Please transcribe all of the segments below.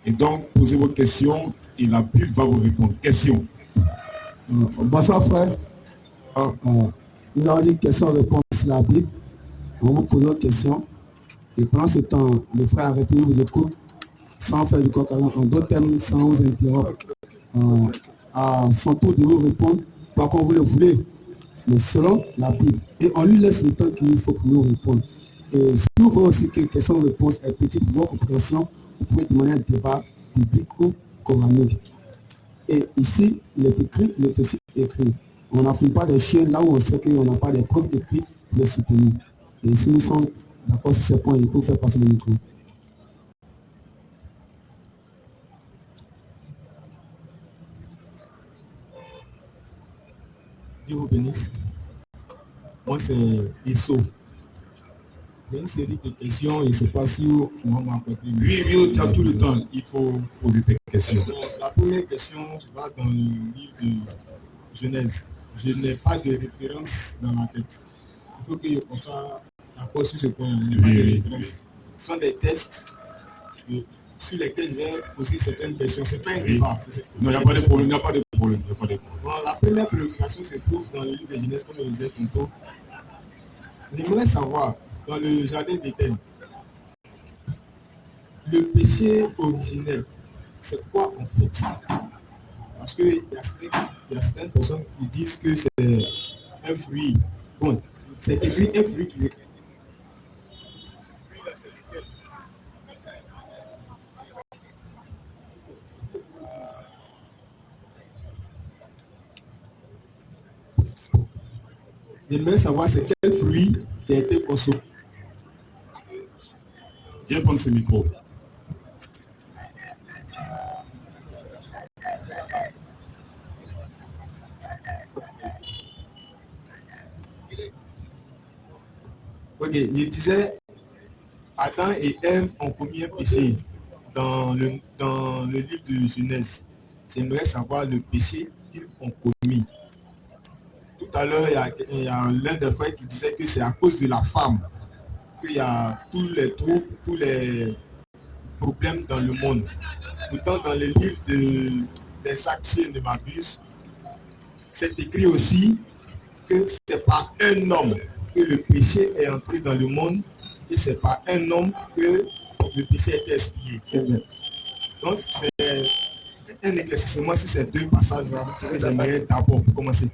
Et donc, posez vos questions et la Bible va vous répondre. Question. Bonsoir frère. Nous avons dit question-réponse sur la Bible. On va vous poser une question. Et pendant ce temps, le frère arrêtez, vous écoute sans faire du coq à l'âne. En d'autres termes, sans vous interrompre. À son tour de vous répondre, pas comme vous le voulez, mais selon la Bible. Et on lui laisse le temps qu'il faut pour nous répondre. Et si vous voulez aussi que question-réponse est petite pour votre compréhension, vous pouvez demander un débat biblique ou coranique. Et ici, il est écrit, il est aussi écrit. On n'affine pas des chiens là où on sait qu'on n'a pas des preuves écrites pour les soutenir. Et si nous sommes d'accord sur ces points, il faut faire passer le micro. Dieu vous bénisse. Moi, c'est Isso. Il y a une série de questions et je ne sais pas si on va m'apporter. Oui, tu as tout le temps. Il faut poser tes questions. Donc, la première question, je vais dans le livre de Genèse. Je n'ai pas de référence dans ma tête. Il faut que je sois d'accord sur ce point. Il n'y a pas de référence. Ce sont des tests sur lesquels je vais poser certaines questions. Ce n'est pas un débat. Non, il n'y a pas de problème. Il n'y a pas de problème. Bon, la première préoccupation se trouve dans le livre de Genèse, comme je le disais tantôt. J'aimerais savoir, dans le jardin d'Éden, le péché originel, c'est quoi en fait? Parce qu'il y a certaines personnes qui disent que c'est un fruit. Bon, c'est écrit un fruit qui est. J'aimerais savoir c'est quel fruit qui a été consommé. Viens prendre ce micro. Ok, je disais, Adam et Ève ont commis un péché dans le livre de Genèse. J'aimerais savoir le péché qu'ils ont commis. Tout à l'heure, il y a l'un des frères qui disait que c'est à cause de la femme qu'il y a tous les troubles, tous les problèmes dans le monde. Pourtant, dans le livre des Actes de Matthieu, c'est écrit aussi que c'est par un homme que le péché est entré dans le monde et c'est par un homme que le péché a été expié. Donc, c'est un éclaircissement sur ces deux passages-là que j'aimerais d'abord pour commencer.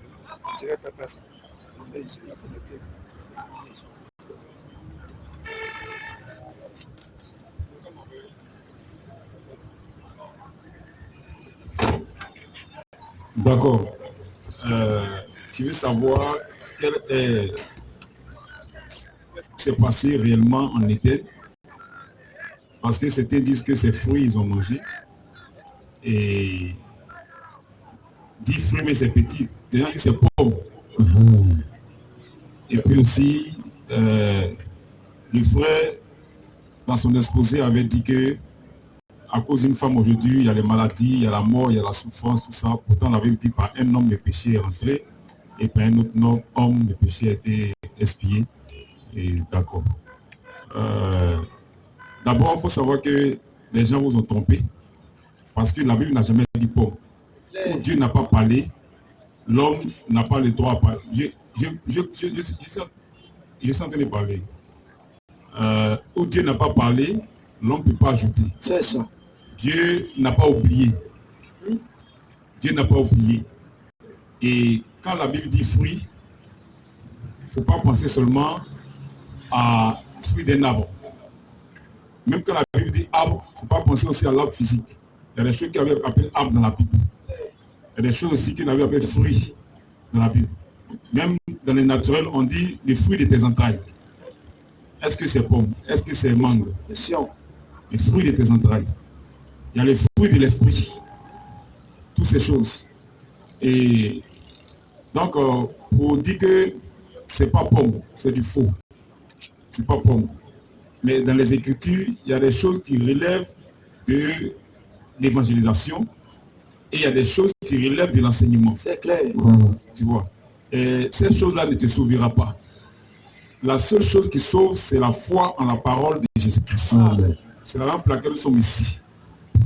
D'accord. Tu veux savoir quel est ce qui s'est passé réellement en Éden? Parce que certains disent que ces fruits, ils ont mangé. Et 10 fruits, mais c'est petit. Déjà, c'est pauvre. Et puis aussi, le frère, dans son exposé, avait dit que à cause d'une femme aujourd'hui, il y a les maladies, il y a la mort, il y a la souffrance, tout ça. Pourtant, on avait dit par un homme, le péché est rentré. Et par un autre homme, le péché a été expié. Et d'accord. D'abord, il faut savoir que les gens vous ont trompé. Parce que la Bible n'a jamais dit pomme. Dieu n'a pas parlé. L'homme n'a pas le droit à parler. Je suis en train de parler. Où Dieu n'a pas parlé, l'homme ne peut pas ajouter. C'est ça. Dieu n'a pas oublié. Dieu n'a pas oublié. Et quand la Bible dit fruit, il ne faut pas penser seulement à fruit d'un arbre. Même quand la Bible dit arbre, il ne faut pas penser aussi à l'arbre physique. Il y a des choses qui avaient appelé arbre dans la Bible. Il y a des choses aussi qui avaient appelé fruit dans la Bible. Même dans le naturel, on dit les fruits de tes entrailles. Est-ce que c'est pomme? Est-ce que c'est mangue? Les fruits de tes entrailles. Il y a les fruits de l'esprit. Toutes ces choses. Et donc, pour dire que c'est pas pomme, c'est du faux. C'est pas pomme. Mais dans les Écritures, il y a des choses qui relèvent de l'évangélisation et il y a des choses qui relèvent de l'enseignement. C'est clair. Tu vois. Et cette chose-là ne te sauvera pas. La seule chose qui sauve, c'est la foi en la parole de Jésus-Christ. C'est la raison pour laquelle nous sommes ici.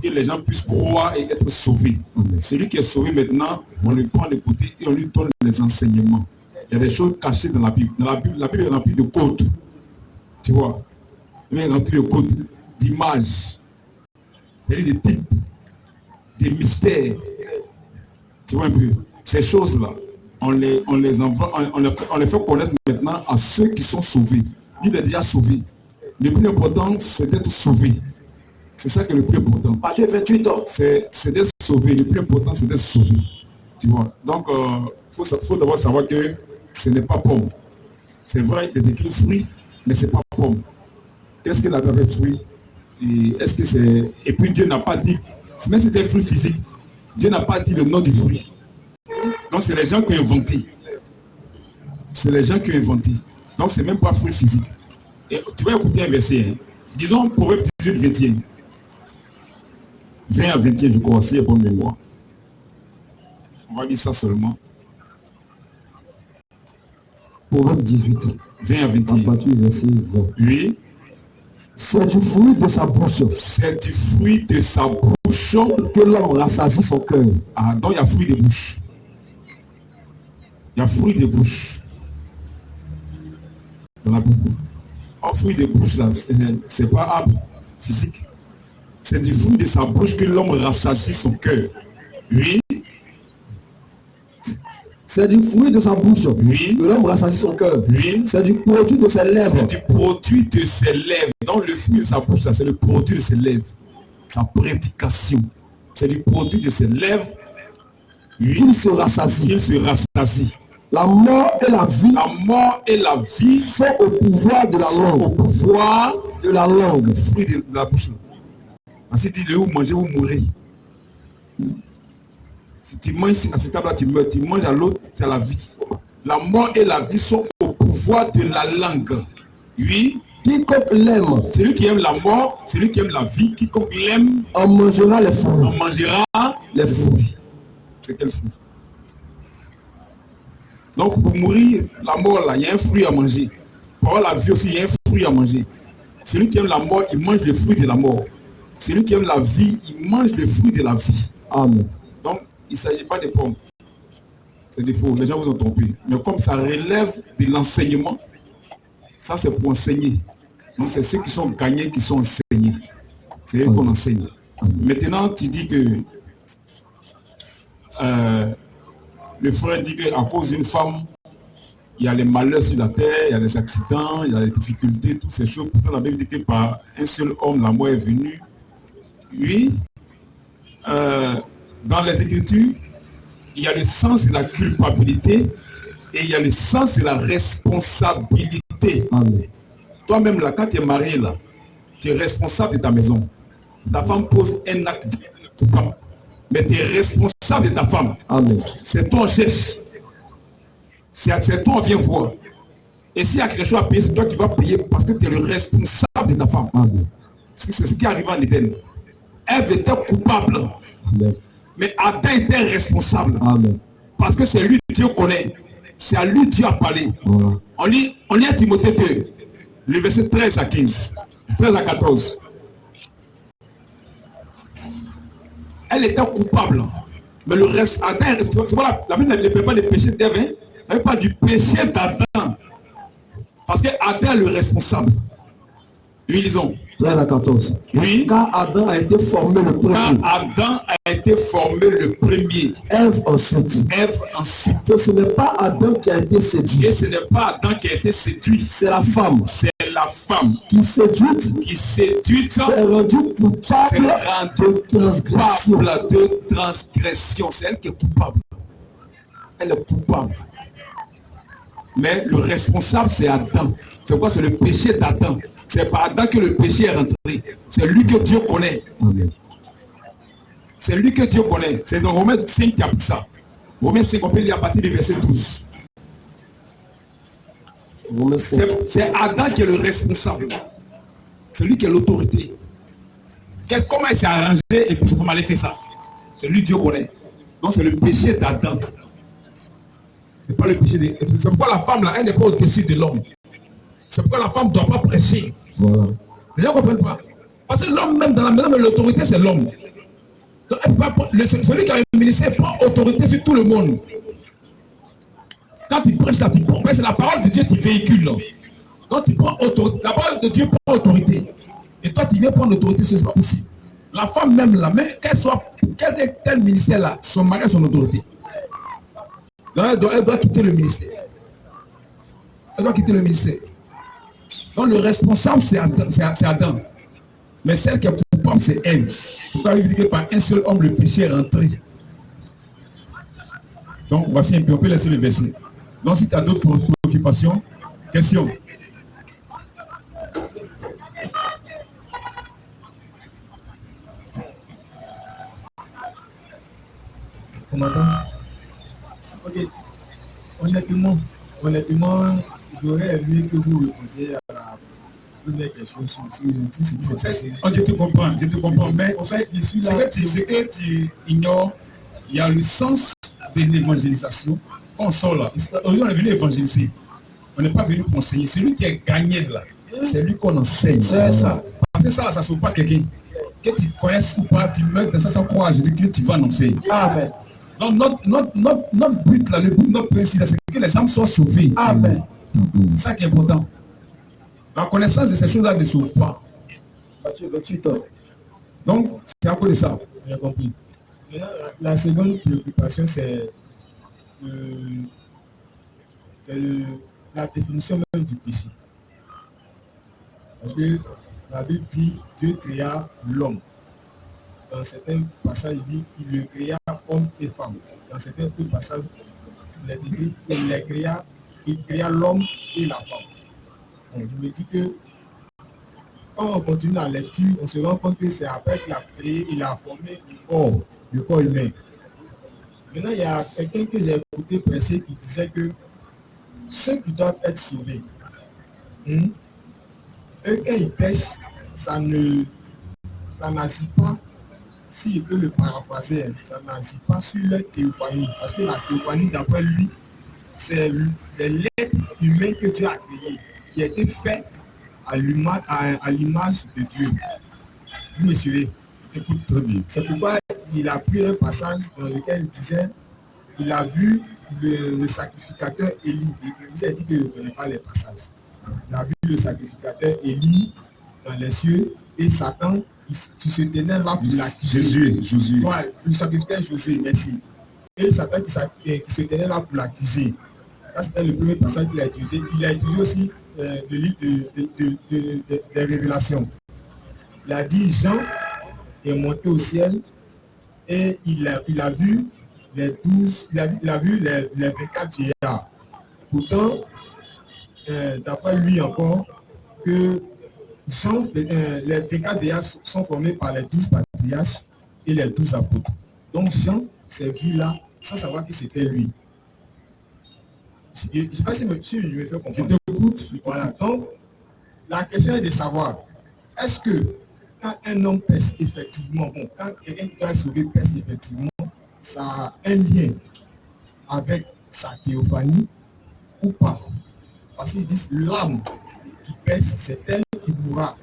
que les gens puissent croire et être sauvés. Celui qui est sauvé maintenant, on le prend de côté et on lui donne les enseignements. Il y a des choses cachées dans la Bible. La Bible est remplie de codes. Tu vois, elle est remplie de codes, d'images, des types, des mystères. Tu vois un peu, ces choses-là, on les fait connaître maintenant à ceux qui sont sauvés. Lui, il est déjà sauvé. Le plus important, c'est d'être sauvé. C'est ça qui est le plus important. Matthieu 28 ans. C'est d'être sauvé. Le plus important, c'est d'être sauvé. Tu vois. Donc, faut d'abord savoir que ce n'est pas pomme. C'est vrai, il est écrit fruit, mais ce n'est pas pomme. Qu'est-ce que la Bible est fruit? Est-ce que c'est... Et puis Dieu n'a pas dit, même si c'était fruit physique, Dieu n'a pas dit le nom du fruit. Donc c'est les gens qui ont inventé. C'est les gens qui ont inventé. Donc c'est même pas fruit physique. Et tu vas écouter un verset. Hein. Disons Proverbe 18, 21. 20 à 21, je crois, si il n'y a pas de mémoire. On va lire ça seulement. Proverbe 18. 20 à 21. Oui. C'est du fruit de sa bouche. C'est du fruit de sa bouche que l'homme rassasie son cœur. Ah, donc il y a fruit de bouche. Il y a fruit de bouche. Dans la Bible. Un fruit de bouche, là, c'est pas arbre physique. C'est du fruit de sa bouche que l'homme rassasie son cœur. Oui. C'est du fruit de sa bouche. Oui. Que l'homme rassasie son cœur. Oui. C'est du produit de ses lèvres. C'est du produit de ses lèvres. Donc le fruit de sa bouche, c'est le produit de ses lèvres. Sa prédication. C'est du produit de ses lèvres. Oui. Il se rassasie. Il se rassasie. La mort et la vie. La mort et la vie sont au pouvoir de la langue. Au pouvoir de la langue. Le fruit de la bouche. Ainsi dit, vous mangez, vous mourrez. Si tu manges à cette table-là, tu meurs. Tu manges à l'autre, c'est la vie. La mort et la vie sont au pouvoir de la langue. Oui. Quiconque l'aime. Celui qui aime la mort, celui qui aime la vie, quiconque l'aime, on mangera les fruits. On mangera les fruits. C'est quel fruit? Donc pour mourir, la mort là, il y a un fruit à manger. Pour avoir la vie aussi, il y a un fruit à manger. Celui qui aime la mort, il mange le fruit de la mort. Celui qui aime la vie, il mange le fruit de la vie. Amen. Donc, il ne s'agit pas de pommes. C'est des faux, les gens vous ont trompé. Mais comme ça relève de l'enseignement, ça c'est pour enseigner. Donc c'est ceux qui sont gagnés qui sont enseignés. C'est eux qu'on enseigne. Maintenant, tu dis que le frère dit qu'à cause d'une femme, il y a les malheurs sur la terre, il y a les accidents, il y a les difficultés, toutes ces choses. Pourtant, la Bible dit que par un seul homme, la mort est venue. Oui, dans les Écritures, il y a le sens de la culpabilité et il y a le sens de la responsabilité. Toi-même, là, quand tu es marié, là, tu es responsable de ta maison. Ta femme pose un acte coupable, mais tu es responsable de ta femme. C'est toi on cherche. C'est toi on vient voir. Et s'il y a quelque chose à payer, c'est toi qui vas payer parce que tu es le responsable de ta femme. C'est ce qui arrive en Éden. Ève était coupable. Mais Adam était responsable. Parce que c'est lui que Dieu connaît. C'est à lui que Dieu a parlé. On lit à Timothée 2, le verset 13 à 15. 13 à 14. Elle était coupable. Mais le reste, Adam est responsable. C'est pas la Bible ne parle pas du péché d'Ève. Elle ne parle pas du péché d'Adam. Parce que Adam est le responsable. Lui, lisons. 13 à 14. Oui. Car Adam a été formé le premier. Car Adam a été formé le premier. Ève ensuite. Ève ensuite. Et ce n'est pas Adam qui a été séduit. Et ce n'est pas Adam qui a été séduit. C'est la femme. C'est la femme. Qui séduite. Qui séduite. C'est rendu coupable de transgression. C'est elle qui est coupable. Elle est coupable. Mais le responsable, c'est Adam. C'est quoi? C'est le péché d'Adam. C'est par Adam que le péché est rentré. C'est lui que Dieu connaît. C'est lui que Dieu connaît. C'est dans Romains 5 qui a pris ça. Romains 5, on peut lire à partir du verset 12. C'est Adam qui est le responsable. C'est lui qui est l'autorité. Comment il s'est arrangé et puis comment il a fait ça? C'est lui que Dieu connaît. Donc c'est le péché d'Adam. C'est pas le péché de... C'est pourquoi la femme là, elle n'est pas au-dessus de l'homme. C'est pourquoi la femme ne doit pas prêcher. Voilà. Les gens ne comprennent pas. Parce que l'homme même dans la maison, l'autorité c'est l'homme. Donc, celui qui a un ministère prend autorité sur tout le monde. Quand il prêche là, c'est la parole de Dieu qui véhicule. Quand il prend autorité, la parole de Dieu prend autorité. Et toi, tu viens prendre l'autorité, ce n'est pas possible. La femme même là, mais quel est tel ministère là, son mari a son autorité. Donc, elle doit quitter le ministère. Elle doit quitter le ministère. Donc le responsable, c'est Adam. Mais celle qui est coupable, c'est elle. C'est pourquoi il dit que par un seul homme, le péché est rentré. Donc voici un peu, on peut laisser le verset. Donc si tu as d'autres préoccupations, questions. On m'entend? Ok. Honnêtement, j'aurais aimé que vous répondiez à la première question sur tout ce qui s'est passé. Je te comprends, mais en fait, je suis là. Ce que tu ignores, il y a le sens de l'évangélisation. On sort là. On est venu évangéliser. On n'est pas venu conseiller. Celui qui est gagné là, c'est lui qu'on enseigne. C'est ça. Parce que ça ne sauve pas quelqu'un. Que tu connaisses ou pas, tu meurs dans ça sans croire, je dis que tu vas en enfer. Amen. Donc notre but là, le but de notre principe, c'est que les âmes soient sauvées. Amen. C'est ça qui est important. La connaissance de ces choses-là ne sauve pas. Tu veux 28 ans. Donc, c'est à cause de ça. J'ai compris. La seconde préoccupation, c'est la définition même du péché. Parce que la Bible dit Dieu créa l'homme. Dans certains passages, il dit qu'il le créa homme et femme. Dans certains autres passages, il créa l'homme et la femme. Donc, je me dis que quand on continue la lecture, on se rend compte que c'est après qu'il a créé, il a formé le corps humain. Maintenant, il y a quelqu'un que j'ai écouté prêcher qui disait que ceux qui doivent être sauvés, eux, quand ils pêchent, ça n'agit pas, si je peux le paraphraser, ça n'agit pas sur leur théophanie. Parce que la théophanie, d'après lui, c'est l'être humain que Dieu a créé, qui a été fait à l'image de Dieu. Vous me suivez? J'écoute très bien. C'est pourquoi il a pris un passage dans lequel il disait il a vu le sacrificateur Élie. J'ai dit que je ne connais pas les passages. Il a vu le sacrificateur Élie dans les cieux et Satan qui se tenait là pour l'accuser. Jésus. Ouais, le sacrificateur Josué, merci. Et Satan qui se tenait là pour l'accuser. Là, c'était le premier passage qu'il a utilisé. Il a utilisé aussi le livre des Révélations. Il a dit Jean est monté au ciel et il a vu les 12, il a vu les 24 vieillards. Pourtant, d'après lui encore, que Jean, les 24 vieillards sont formés par les 12 patriarches et les 12 apôtres. Donc Jean s'est vu là sans savoir que c'était lui. Je ne sais pas si je me fais comprendre. Je t'écoute. Voilà. Donc, la question est de savoir, est-ce que quand un homme pêche effectivement, quand quelqu'un qui doit sauver pêche effectivement, ça a un lien avec sa théophanie ou pas? Parce qu'ils disent l'âme qui pêche, c'est elle qui mourra.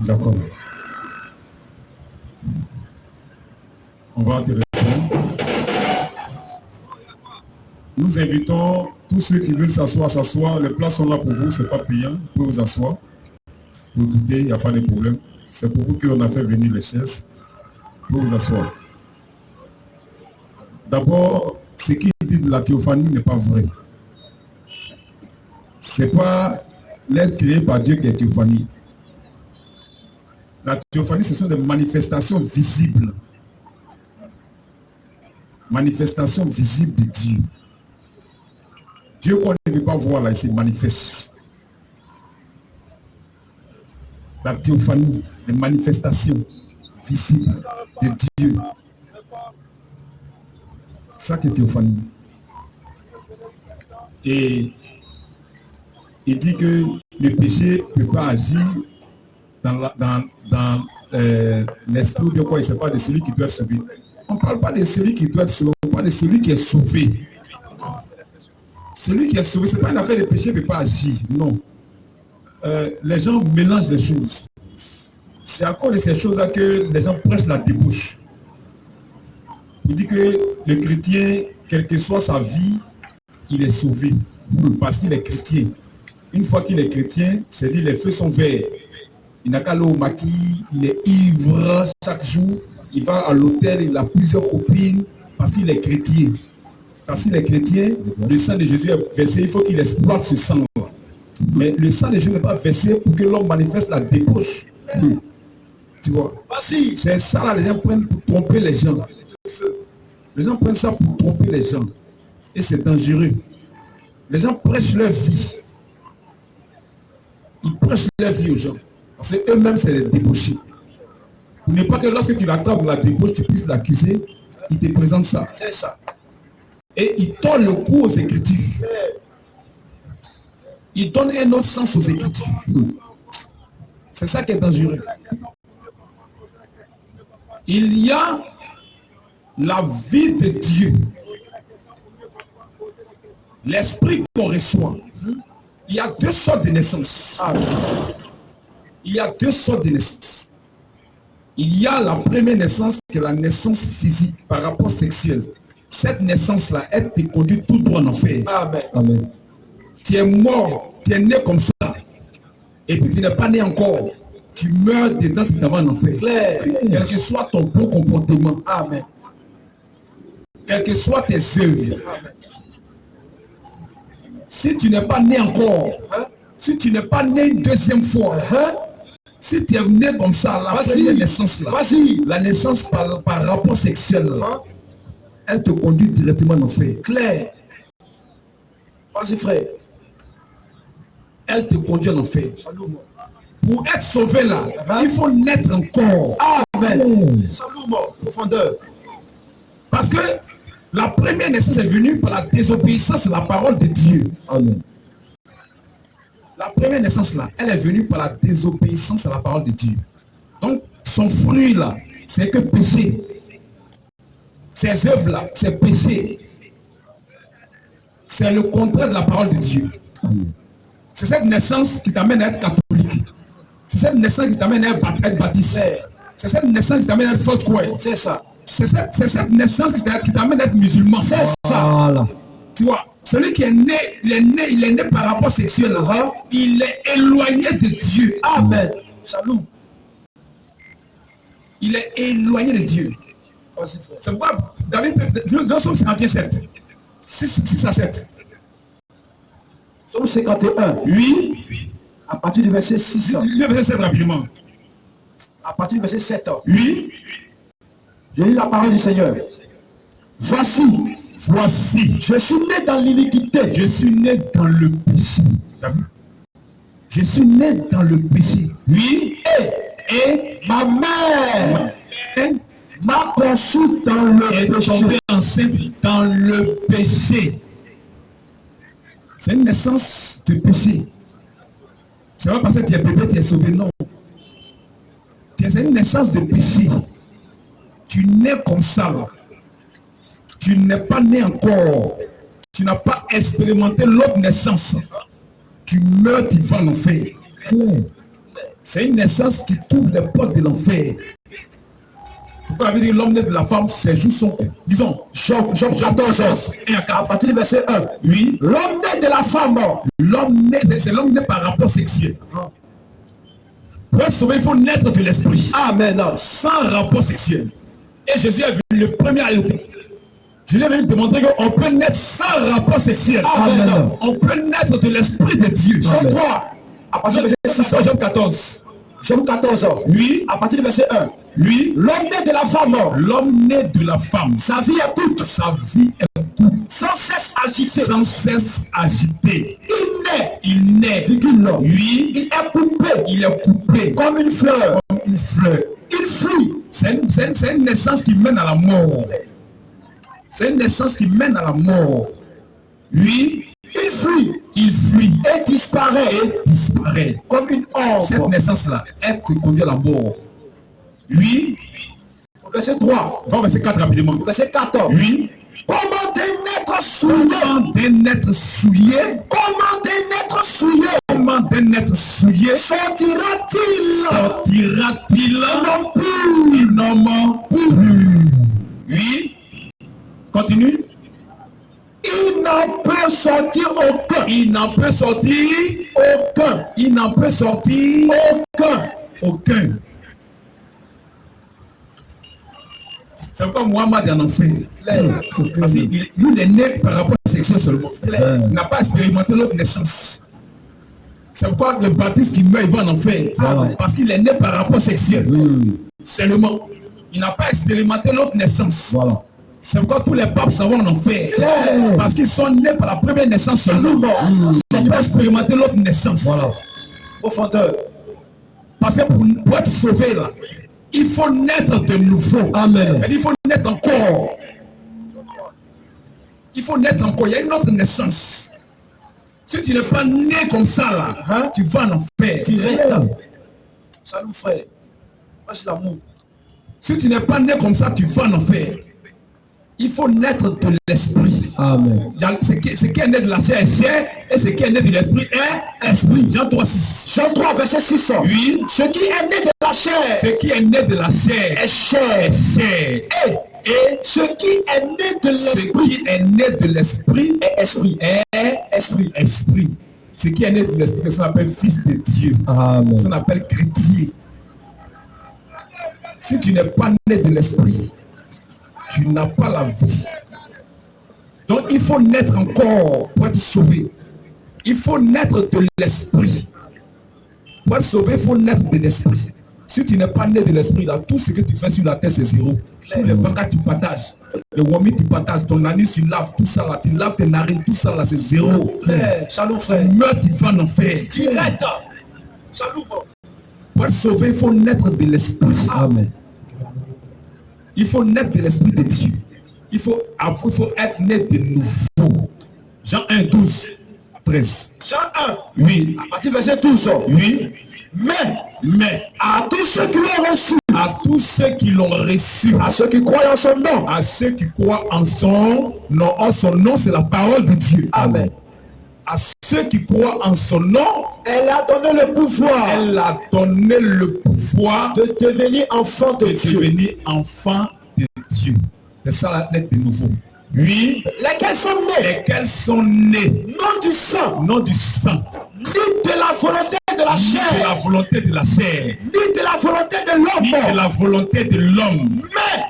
D'accord. On va te répondre. Nous invitons tous ceux qui veulent s'asseoir. Les places sont là pour vous, ce n'est pas payant. Vous pouvez vous asseoir. Vous doutez, il n'y a pas de problème. C'est pour vous qu'on a fait venir les chaises. Vous pouvez vous asseoir. D'abord, ce qui est dit de la théophanie n'est pas vrai. Ce n'est pas l'être créé par Dieu qui est théophanie. La théophanie, ce sont des manifestations visibles. Manifestations visibles de Dieu. Dieu qu'on ne peut pas voir là, il se manifeste. La théophanie, les manifestations visibles de Dieu. Ça qui est théophanie. Et il dit que le péché ne peut pas agir dans l'esprit de quoi il ne sait pas de celui qui doit être sauvé. On ne parle pas de celui qui doit être sauvé, on parle de celui qui est sauvé. Celui qui est sauvé, ce n'est pas une affaire de péché, il ne peut pas agir. Non. Les gens mélangent les choses. C'est à cause de ces choses-là que les gens prêchent la débauche. Il dit que le chrétien, quelle que soit sa vie, il est sauvé parce qu'il est chrétien. Une fois qu'il est chrétien, c'est-à-dire les feux sont verts. Il n'a qu'à aller au maquis, il est ivre chaque jour, il va à l'hôtel, il a plusieurs copines parce qu'il est chrétien. Parce qu'il est chrétien, le sang de Jésus est versé, il faut qu'il exploite ce sang-là. Mais le sang de Jésus n'est pas versé pour que l'homme manifeste la débauche. Tu vois? C'est ça là, les gens prennent pour tromper les gens. Les gens prennent ça pour tromper les gens. Et c'est dangereux. Les gens prêchent leur vie. Ils prêchent leur vie aux gens. Parce qu'eux-mêmes, c'est les débauchés. Pour ne pas que lorsque tu l'attrapes de la débauche, tu puisses l'accuser, il te présente ça. C'est ça. Et il donne le coup aux Écritures. Il donne un autre sens aux Écritures. C'est ça qui est dangereux. Il y a la vie de Dieu. L'esprit qu'on reçoit. Il y a deux sortes de naissance. Il y a deux sortes de naissance. Il y a la première naissance qui est la naissance physique par rapport sexuel. Cette naissance-là, elle te conduit tout droit en enfer. Amen. Tu es mort, tu es né comme ça. Et puis tu n'es pas né encore. Tu meurs dedans, tu t'en vas en enfer. Quel que soit ton bon comportement. Amen. Quelles que soient tes œuvres. Si tu n'es pas né encore, si tu n'es pas né une deuxième fois, si tu es né comme ça, la première naissance là, la naissance par rapport sexuel là, elle te conduit directement en enfer. Claire. Vas-y frère. Elle te conduit en enfer. Pour être sauvé là, il faut naître encore. Amen. Salut-moi, profondeur. Parce que la première naissance est venue par la désobéissance à la parole de Dieu. Amen. La première naissance là, elle est venue par la désobéissance à la parole de Dieu. Donc, son fruit là, c'est que péché. Ces œuvres là, c'est péché. C'est le contraire de la parole de Dieu. C'est cette naissance qui t'amène à être catholique. C'est cette naissance qui t'amène à être baptisé. C'est cette naissance qui t'amène à être fausse croix. C'est ça. C'est cette naissance qui t'amène à être musulman. C'est ça. Voilà. Tu vois, celui qui est né, il est né par rapport sexuel. Il est éloigné de Dieu. Amen. Salut. Il est éloigné de Dieu. C'est pourquoi David, dans Somme 51, 6 à 7. Somme 51. Oui. À partir du verset 6. Le verset 7 rapidement. À partir du verset 7. Oui. Je lis la parole du Seigneur. Voici, je suis né dans l'iniquité. Je suis né dans le péché. Je suis né dans le péché. Oui. Et ma mère m'a conçu dans le péché. Tombé enceinte dans le péché. C'est une naissance de péché. C'est pas parce que tu es bébé, tu es sauvé, non. C'est une naissance de péché. Tu nais comme ça. Là. Tu n'es pas né encore. Tu n'as pas expérimenté l'autre naissance. Tu meurs, tu vas en enfer. C'est une naissance qui t'ouvre les portes de l'enfer. C'est pas dire l'homme né de la femme, ses jours sont, disons, Job 14, à partir du verset 1. Oui. L'homme né de la femme, c'est l'homme né par rapport sexuel. Pour être sauvé, il faut naître de l'esprit. Amen. Sans rapport sexuel. Et Jésus est venu le premier à l'été. Jésus est venu démontrer qu'on peut naître sans rapport sexuel. Amen. On peut naître de l'esprit de Dieu. Job 3, à partir du verset 6, Job 14. Job 14, oui. À partir du verset 1. Oui. L'homme né de la femme. L'homme né de la femme. Sa vie est toute. Sa vie est toute. Sans cesse agité. Sans cesse agité. Il naît. Oui. Il est coupé. Il est coupé. Comme une fleur. Comme une fleur. Il fuit. C'est une naissance qui mène à la mort. C'est une naissance qui mène à la mort. Oui. Il fuit. Il fuit. Et disparaît. Et disparaît. Comme une ombre. Cette naissance-là, elle te conduit à la mort. Oui. Verset 3. Va au verset 4 rapidement. Verset 4. Oui. Comment des naîtres souillés. Comment des naîtres souillés. Comment des naîtres souillés. vêtements d'un être souillé sortira-t-il non plus un homme pur. Oui. Continue. Il n'en peut sortir aucun. Il n'en peut sortir Aucun. Il n'en peut sortir aucun. C'est pourquoi Mohamed en enfer. Parce qu'il est né par rapport à sexe seulement. Il n'a pas expérimenté l'autre naissance. C'est pourquoi le baptiste qui meurt, il va en enfer. Parce qu'il est né par rapport sexuel. Seulement. Il n'a pas expérimenté l'autre naissance. Voilà. C'est pourquoi tous les papes s'en vont en enfer. Parce qu'ils sont nés par la première naissance seulement. Ils n'ont pas expérimenté l'autre naissance. Voilà. Profondeur. Parce que pour être sauvé là, il faut naître de nouveau. Amen. Il faut naître encore. Il faut naître encore. Il y a une autre naissance. Si tu n'es pas né comme ça là, tu vas en enfer. Direct. Salut frère. Moi c'est l'amour. Si tu n'es pas né comme ça, tu vas en enfer. Il faut naître de l'esprit. Amen. Ce qui est né de la chair est chair, et ce qui est né de l'esprit est esprit. Jean 3, 6. Jean 3, verset 6. Oui. Ce qui est né de la chair Ce qui est né de la chair est chair. est chair. Et Ce qui est né de ce l'esprit qui est né de l'esprit est esprit. est esprit. Ce qui est né de l'esprit, c'est ce qu'on appelle fils de Dieu. Amen. Ce qu'on appelle chrétien. Si tu n'es pas né de l'esprit, tu n'as pas la vie. Donc il faut naître encore pour être sauvé. Il faut naître de l'esprit. Pour être sauvé, il faut naître de l'esprit. Si tu n'es pas né de l'esprit, là, tout ce que tu fais sur la terre, c'est zéro. Tous les bancas, tu partages. Le wami, tu partages. Ton anus, tu laves. Tout ça, là, tu laves tes narines. Tout ça, là, c'est zéro. Shalom Tu frère. meurs, tu vas en enfer. Direct. Shalom. Pour être sauvé, il faut naître de l'esprit. Amen. Il faut naître de l'esprit de Dieu. Il faut être né de nouveau. Jean 1, 12, 13. Jean 1. Oui. À partir du verset 12. Oui. Mais à tous ceux qui l'ont reçu, À tous ceux qui l'ont reçu, à ceux qui croient en son nom, à ceux qui croient en son nom, c'est la parole de Dieu. Amen. À ceux qui croient en son nom, Elle a donné le pouvoir elle a donné le pouvoir de devenir enfant de de Dieu. devenir enfant de Dieu. C'est ça la lettre de nouveau. Oui, Lesquels sont nés, lesquels sont nés, non du sang, non du sang, ni de la volonté de la ni de la chair, volonté de la chair, ni de la volonté de ni de l'homme, la volonté de l'homme,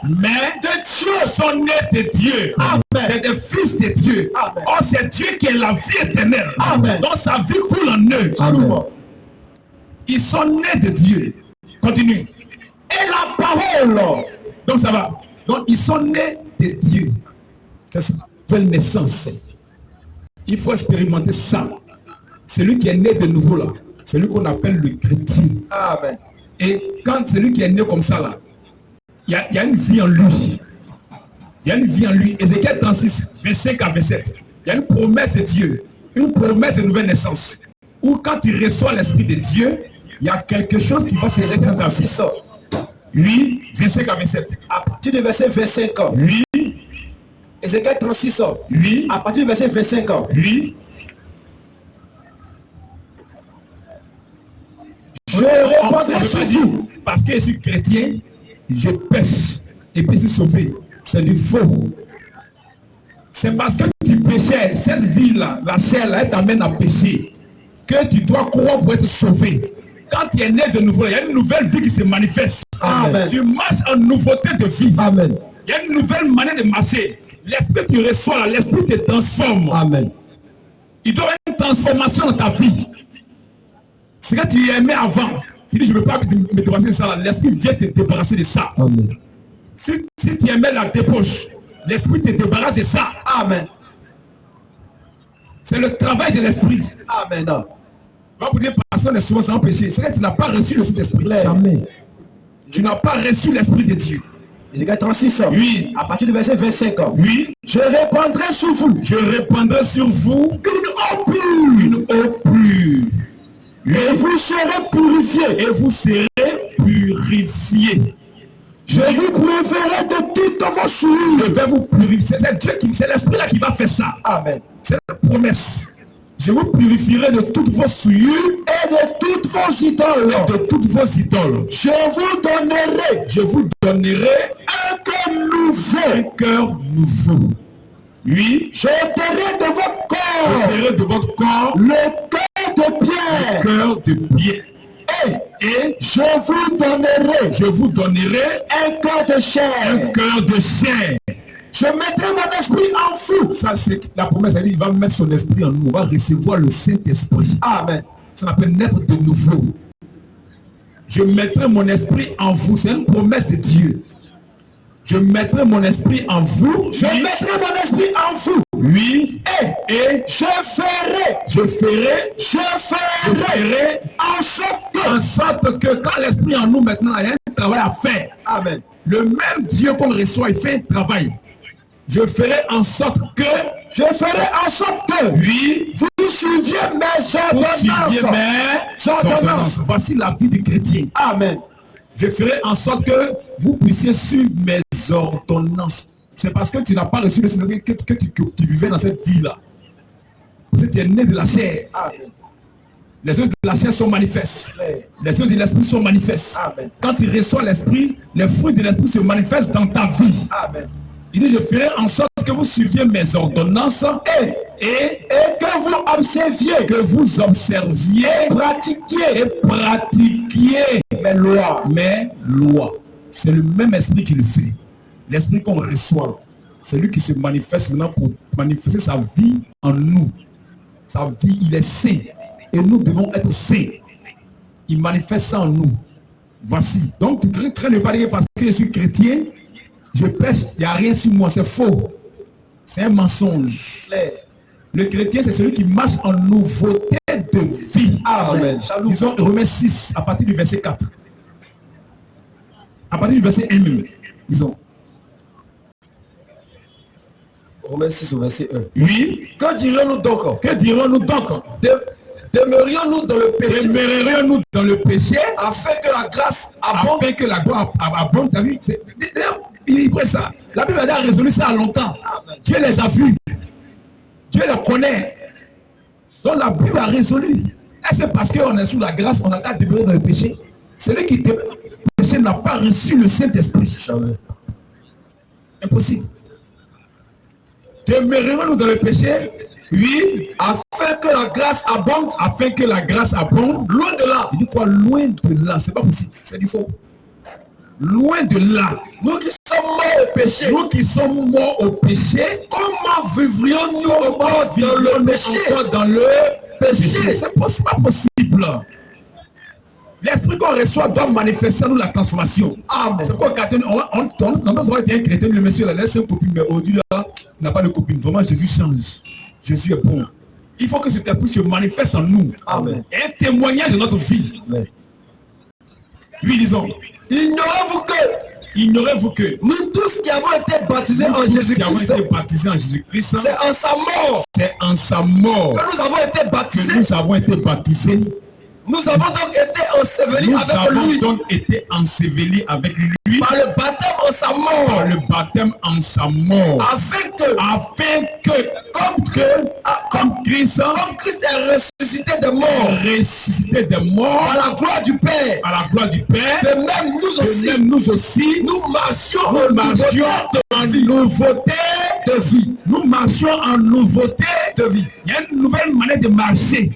mais de Dieu. sont nés de Dieu. Amen. C'est des fils de Dieu. Amen. Oh, c'est Dieu qui est la vie éternelle. Amen. Donc sa vie coule en eux. Amen. Ils sont nés de Dieu. Continue. Et la parole, Donc ça va. Donc ils sont nés de Dieu. C'est ça. Nouvelle naissance. Il faut expérimenter ça. Celui qui est né de nouveau là, c'est lui qu'on appelle le chrétien. Amen. Et quand celui qui est né comme ça là, il y a une vie en lui. Il y a une vie en lui. Ézéchiel 36, 25 à 27. Il y a une promesse de Dieu. Une promesse de nouvelle naissance. Où quand il reçoit l'Esprit de Dieu, il y a quelque chose qui va se passer dans ta vie. 6. Oui, 25 à 27. À partir du verset 25. Oui, Ézéchiel 36. oui, À partir du verset 25. oui. Je répondrai On peut sur pas dire, vous. parce que je suis chrétien, je pêche et puis je suis sauvé. C'est du faux. C'est parce que tu péchais, cette vie-là, la chair, là, elle t'amène à pécher, que tu dois croire pour être sauvé. Quand tu es né de nouveau, il y a une nouvelle vie qui se manifeste. Amen. Tu marches en nouveauté de vie. Amen. Il y a une nouvelle manière de marcher. L'esprit que tu reçois, là, l'esprit te transforme. Amen. Il doit y avoir une transformation dans ta vie. Ce que tu aimais avant, tu dis je ne veux pas me débarrasser de ça, là. L'esprit vient te débarrasser de ça. Amen. Si tu aimais la débauche, l'esprit te débarrasse de ça. Amen. C'est le travail de l'esprit. Amen. On va vous dire, personne n'est souvent sans péché. C'est que tu n'as pas reçu le Saint-Esprit. Amen. Tu n'as pas reçu l'Esprit de Dieu. Ézéchiel 36. Oui. À partir du verset 25. Oui, Je répandrai sur vous je répandrai sur vous une eau pure une eau pure. et vous serez purifiés. Et vous serez purifiés. Je vous purifierai de toutes vos Je souillures. vais vous purifier. C'est Dieu qui, c'est l'Esprit là qui va faire ça. Amen. C'est la promesse. Je vous purifierai de toutes vos souillures et de toutes vos idoles. et de toutes vos idoles. Je vous donnerai un cœur nouveau. Oui. J'ôterai de votre corps le cœur de pierre. Et je vous donnerai un cœur de chair. Je mettrai mon esprit en vous. Ça, c'est la promesse. Il va mettre son esprit en nous. On va recevoir le Saint-Esprit. Amen. Ça s'appelle naître de nouveau. Je mettrai mon esprit en vous. C'est une promesse de Dieu. Je mettrai mon esprit en vous. Je mettrai mon esprit en vous. Oui. Et je ferai en sorte que quand l'esprit en nous maintenant, il y a un travail à faire. Amen. Le même Dieu qu'on reçoit, il fait un travail. Je ferai en sorte que oui, vous suiviez mes ordonnances. Voici la vie du chrétien. Amen. Je ferai en sorte que vous puissiez suivre mes ordonnances. C'est parce que tu n'as pas reçu le Seigneur que tu vivais dans cette vie-là. Parce que tu es né de la chair. Amen. Les œuvres de la chair sont manifestes. Les œuvres de l'esprit sont manifestes. Amen. Quand tu reçois l'esprit, les fruits de l'esprit se manifestent dans ta vie. Amen. Il dit, je ferai en sorte que vous suiviez mes ordonnances et que vous observiez, pratiquiez mes lois. C'est le même esprit qui le fait. L'esprit qu'on reçoit, c'est lui qui se manifeste maintenant pour manifester sa vie en nous. Sa vie, il est saint. Et nous devons être saints. Il manifeste ça en nous. Voici. Donc, tu ne traînes pas dire parce que je suis chrétien, je pêche, il n'y a rien sur moi. C'est faux. C'est un mensonge. Le chrétien, c'est celui qui marche en nouveauté de vie. Amen. Disons Romains 6, à partir du verset 4. À partir du verset 1 même. Disons. Romains 6 au verset 1. Oui. Que dirons-nous donc? Demeurions-nous dans le péché? Demeurions-nous dans le péché afin que la grâce abonde? Afin que la gloire abonde. Il prend ça. La Bible a résolu ça à longtemps. Amen. Dieu les a vus. Dieu les connaît. Donc la Bible a résolu. Et c'est parce qu'on est sous la grâce, on n'a qu'à demeurer dans le péché. Celui qui demeure dans le péché n'a pas reçu le Saint-Esprit. Jamais. Impossible. Demeurons-nous dans le péché? Oui. Afin que la grâce abonde? Afin que la grâce abonde. Loin de là. Il dit quoi? Loin de là. C'est pas possible. C'est du faux. Loin de là. Nous qui sommes morts au péché. Nous qui sommes morts au péché. Comment vivrions-nous encore dans le péché? C'est pas possible. L'esprit qu'on reçoit doit manifester en nous la transformation. Amen. C'est quoi on doit être un chrétien, le monsieur là, laisse une copine, mais aujourd'hui là, n'a pas de copine. Vraiment, Jésus change. Jésus est bon. Il faut que cet esprit se manifeste en nous. Amen. Un témoignage de notre vie. Amen. Oui, disons. Ignorez-vous que nous tous qui avons été baptisés en Jésus-Christ, c'est en sa mort. C'est en sa mort que nous avons été baptisés. Nous avons donc été ensevelis avec lui. Par le baptême en sa mort. Par le baptême en sa mort. Afin que comme Christ est ressuscité des morts. À la gloire du Père. De même nous aussi. Nous marchions en nouveauté de vie. Nous marchions en nouveauté de vie. Il y a une nouvelle manière de marcher.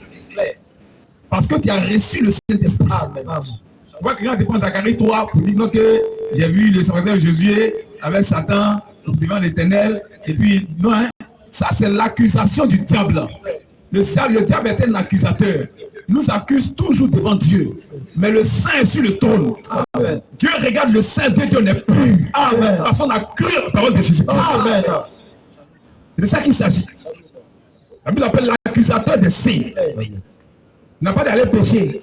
Parce que tu as reçu le Saint-Esprit. Amen. Tu vois que quand tu prends Zacharie 3 pour dire que j'ai vu le serviteur de Jésus avec Satan devant l'Éternel. Et puis, non, hein, ça c'est l'accusation du diable. Le diable est un accusateur. Il nous accuse toujours devant Dieu. Mais le Saint est sur le trône. Amen. Dieu regarde le Saint de Dieu n'est plus. Amen. Parce qu'on a cru la parole de Jésus. Amen. C'est de ça qu'il s'agit. La Bible appelle l'accusateur des saints. N'a pas d'aller pécher.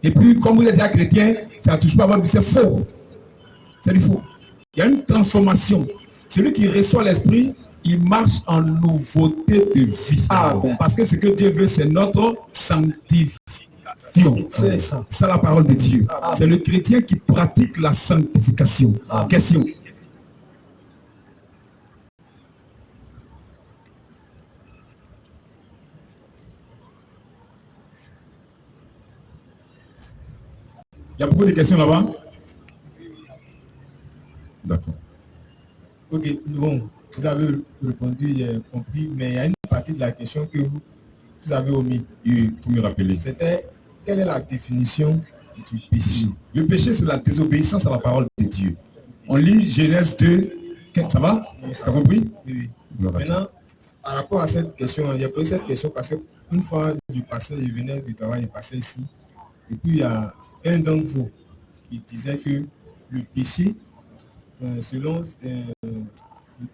Et puis, comme vous êtes un chrétien, ça ne touche pas à votre vie. C'est faux. C'est du faux. Il y a une transformation. Celui qui reçoit l'esprit, il marche en nouveauté de vie. Amen. Parce que ce que Dieu veut, c'est notre sanctification. C'est ça. C'est la parole de Dieu. C'est le chrétien qui pratique la sanctification. Amen. Question. Il y a beaucoup de questions là-bas? D'accord. Ok, bon, vous avez répondu, j'ai compris, mais il y a une partie de la question que vous avez omis. Il faut me rappeler. C'était, quelle est la définition du péché? Le péché, c'est la désobéissance à la parole de Dieu. On lit Genèse 2. Ça va? Tu as compris? Oui. Maintenant, par rapport à cette question, j'ai posé cette question parce qu'une fois du passé, je venais du travail, je passais ici. Et puis il y a un d'entre vous qui disait que le péché, selon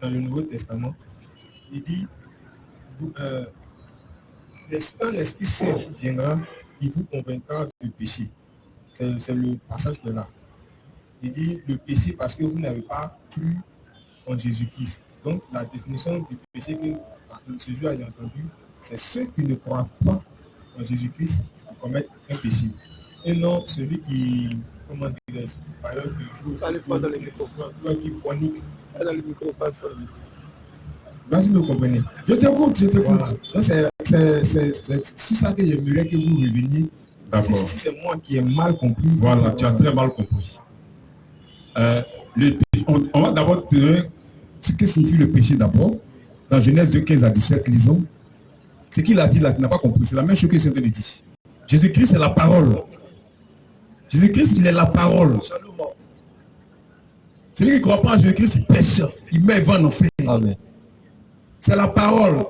dans le Nouveau Testament, il dit l'Esprit Saint viendra, il vous convaincra du péché. C'est le passage qui est là. Il dit le péché parce que vous n'avez pas cru en Jésus-Christ. Donc la définition du péché que ce jour j'ai entendu, c'est ceux qui ne croient pas en Jésus-Christ qui commettent un péché. Et non celui qui, comment dire, par exemple, qui joue au football, qui fornique. Dans le micro, pas le fornique. Merci de me comprendre. Je t'écoute, je t'écoute. Voilà. C'est sur ça que j'aimerais que vous reveniez. Si c'est moi qui ai mal compris. Voilà, tu as très mal compris. On va d'abord te dire ce que signifie le péché d'abord. Dans Genèse 2, 15 à 17, lisons. Ce qu'il a dit là, tu n'as pas compris. C'est la même chose que Saint de dit. Jésus-Christ est la parole. Jésus-Christ, il est la parole. Celui qui ne croit pas en Jésus-Christ, il pêche. Il met va en enfer. Amen. C'est la parole.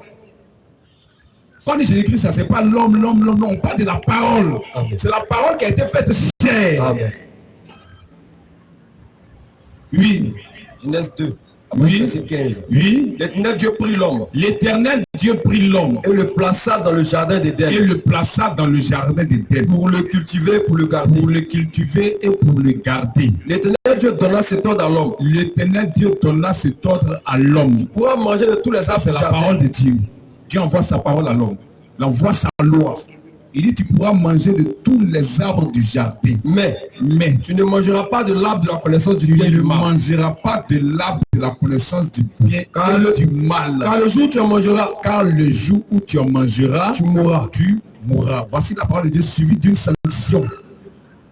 Quand on dit Jésus-Christ, ça c'est pas l'homme, non, on parle de la parole. C'est la parole qui a été faite chair. Amen. Oui. Genèse 2. Oui. Verset 15. Oui. L'éternel Dieu prit l'homme L'éternel Dieu prit l'homme et le plaça dans le jardin d'Éden. et le plaça dans le jardin d'Éden Pour le cultiver, pour le garder. pour le cultiver et pour le garder. L'éternel Dieu donna cet ordre à l'homme. L'éternel Dieu donna cet ordre à l'homme. Tu pourras manger de tous les arbres C'est du la jardin. parole de Dieu. Dieu envoie sa parole à l'homme. Il envoie sa loi. Il dit tu pourras manger de tous les arbres du jardin. Mais Tu ne mangeras pas de l'arbre de la connaissance du tu bien et ne du mal. mangeras pas de l'arbre de la connaissance du bien Car et du mal. Car le jour où tu en mangeras, Car le jour où tu en mangeras, tu mourras. tu mourras. Voici la parole de Dieu suivie d'une sanction.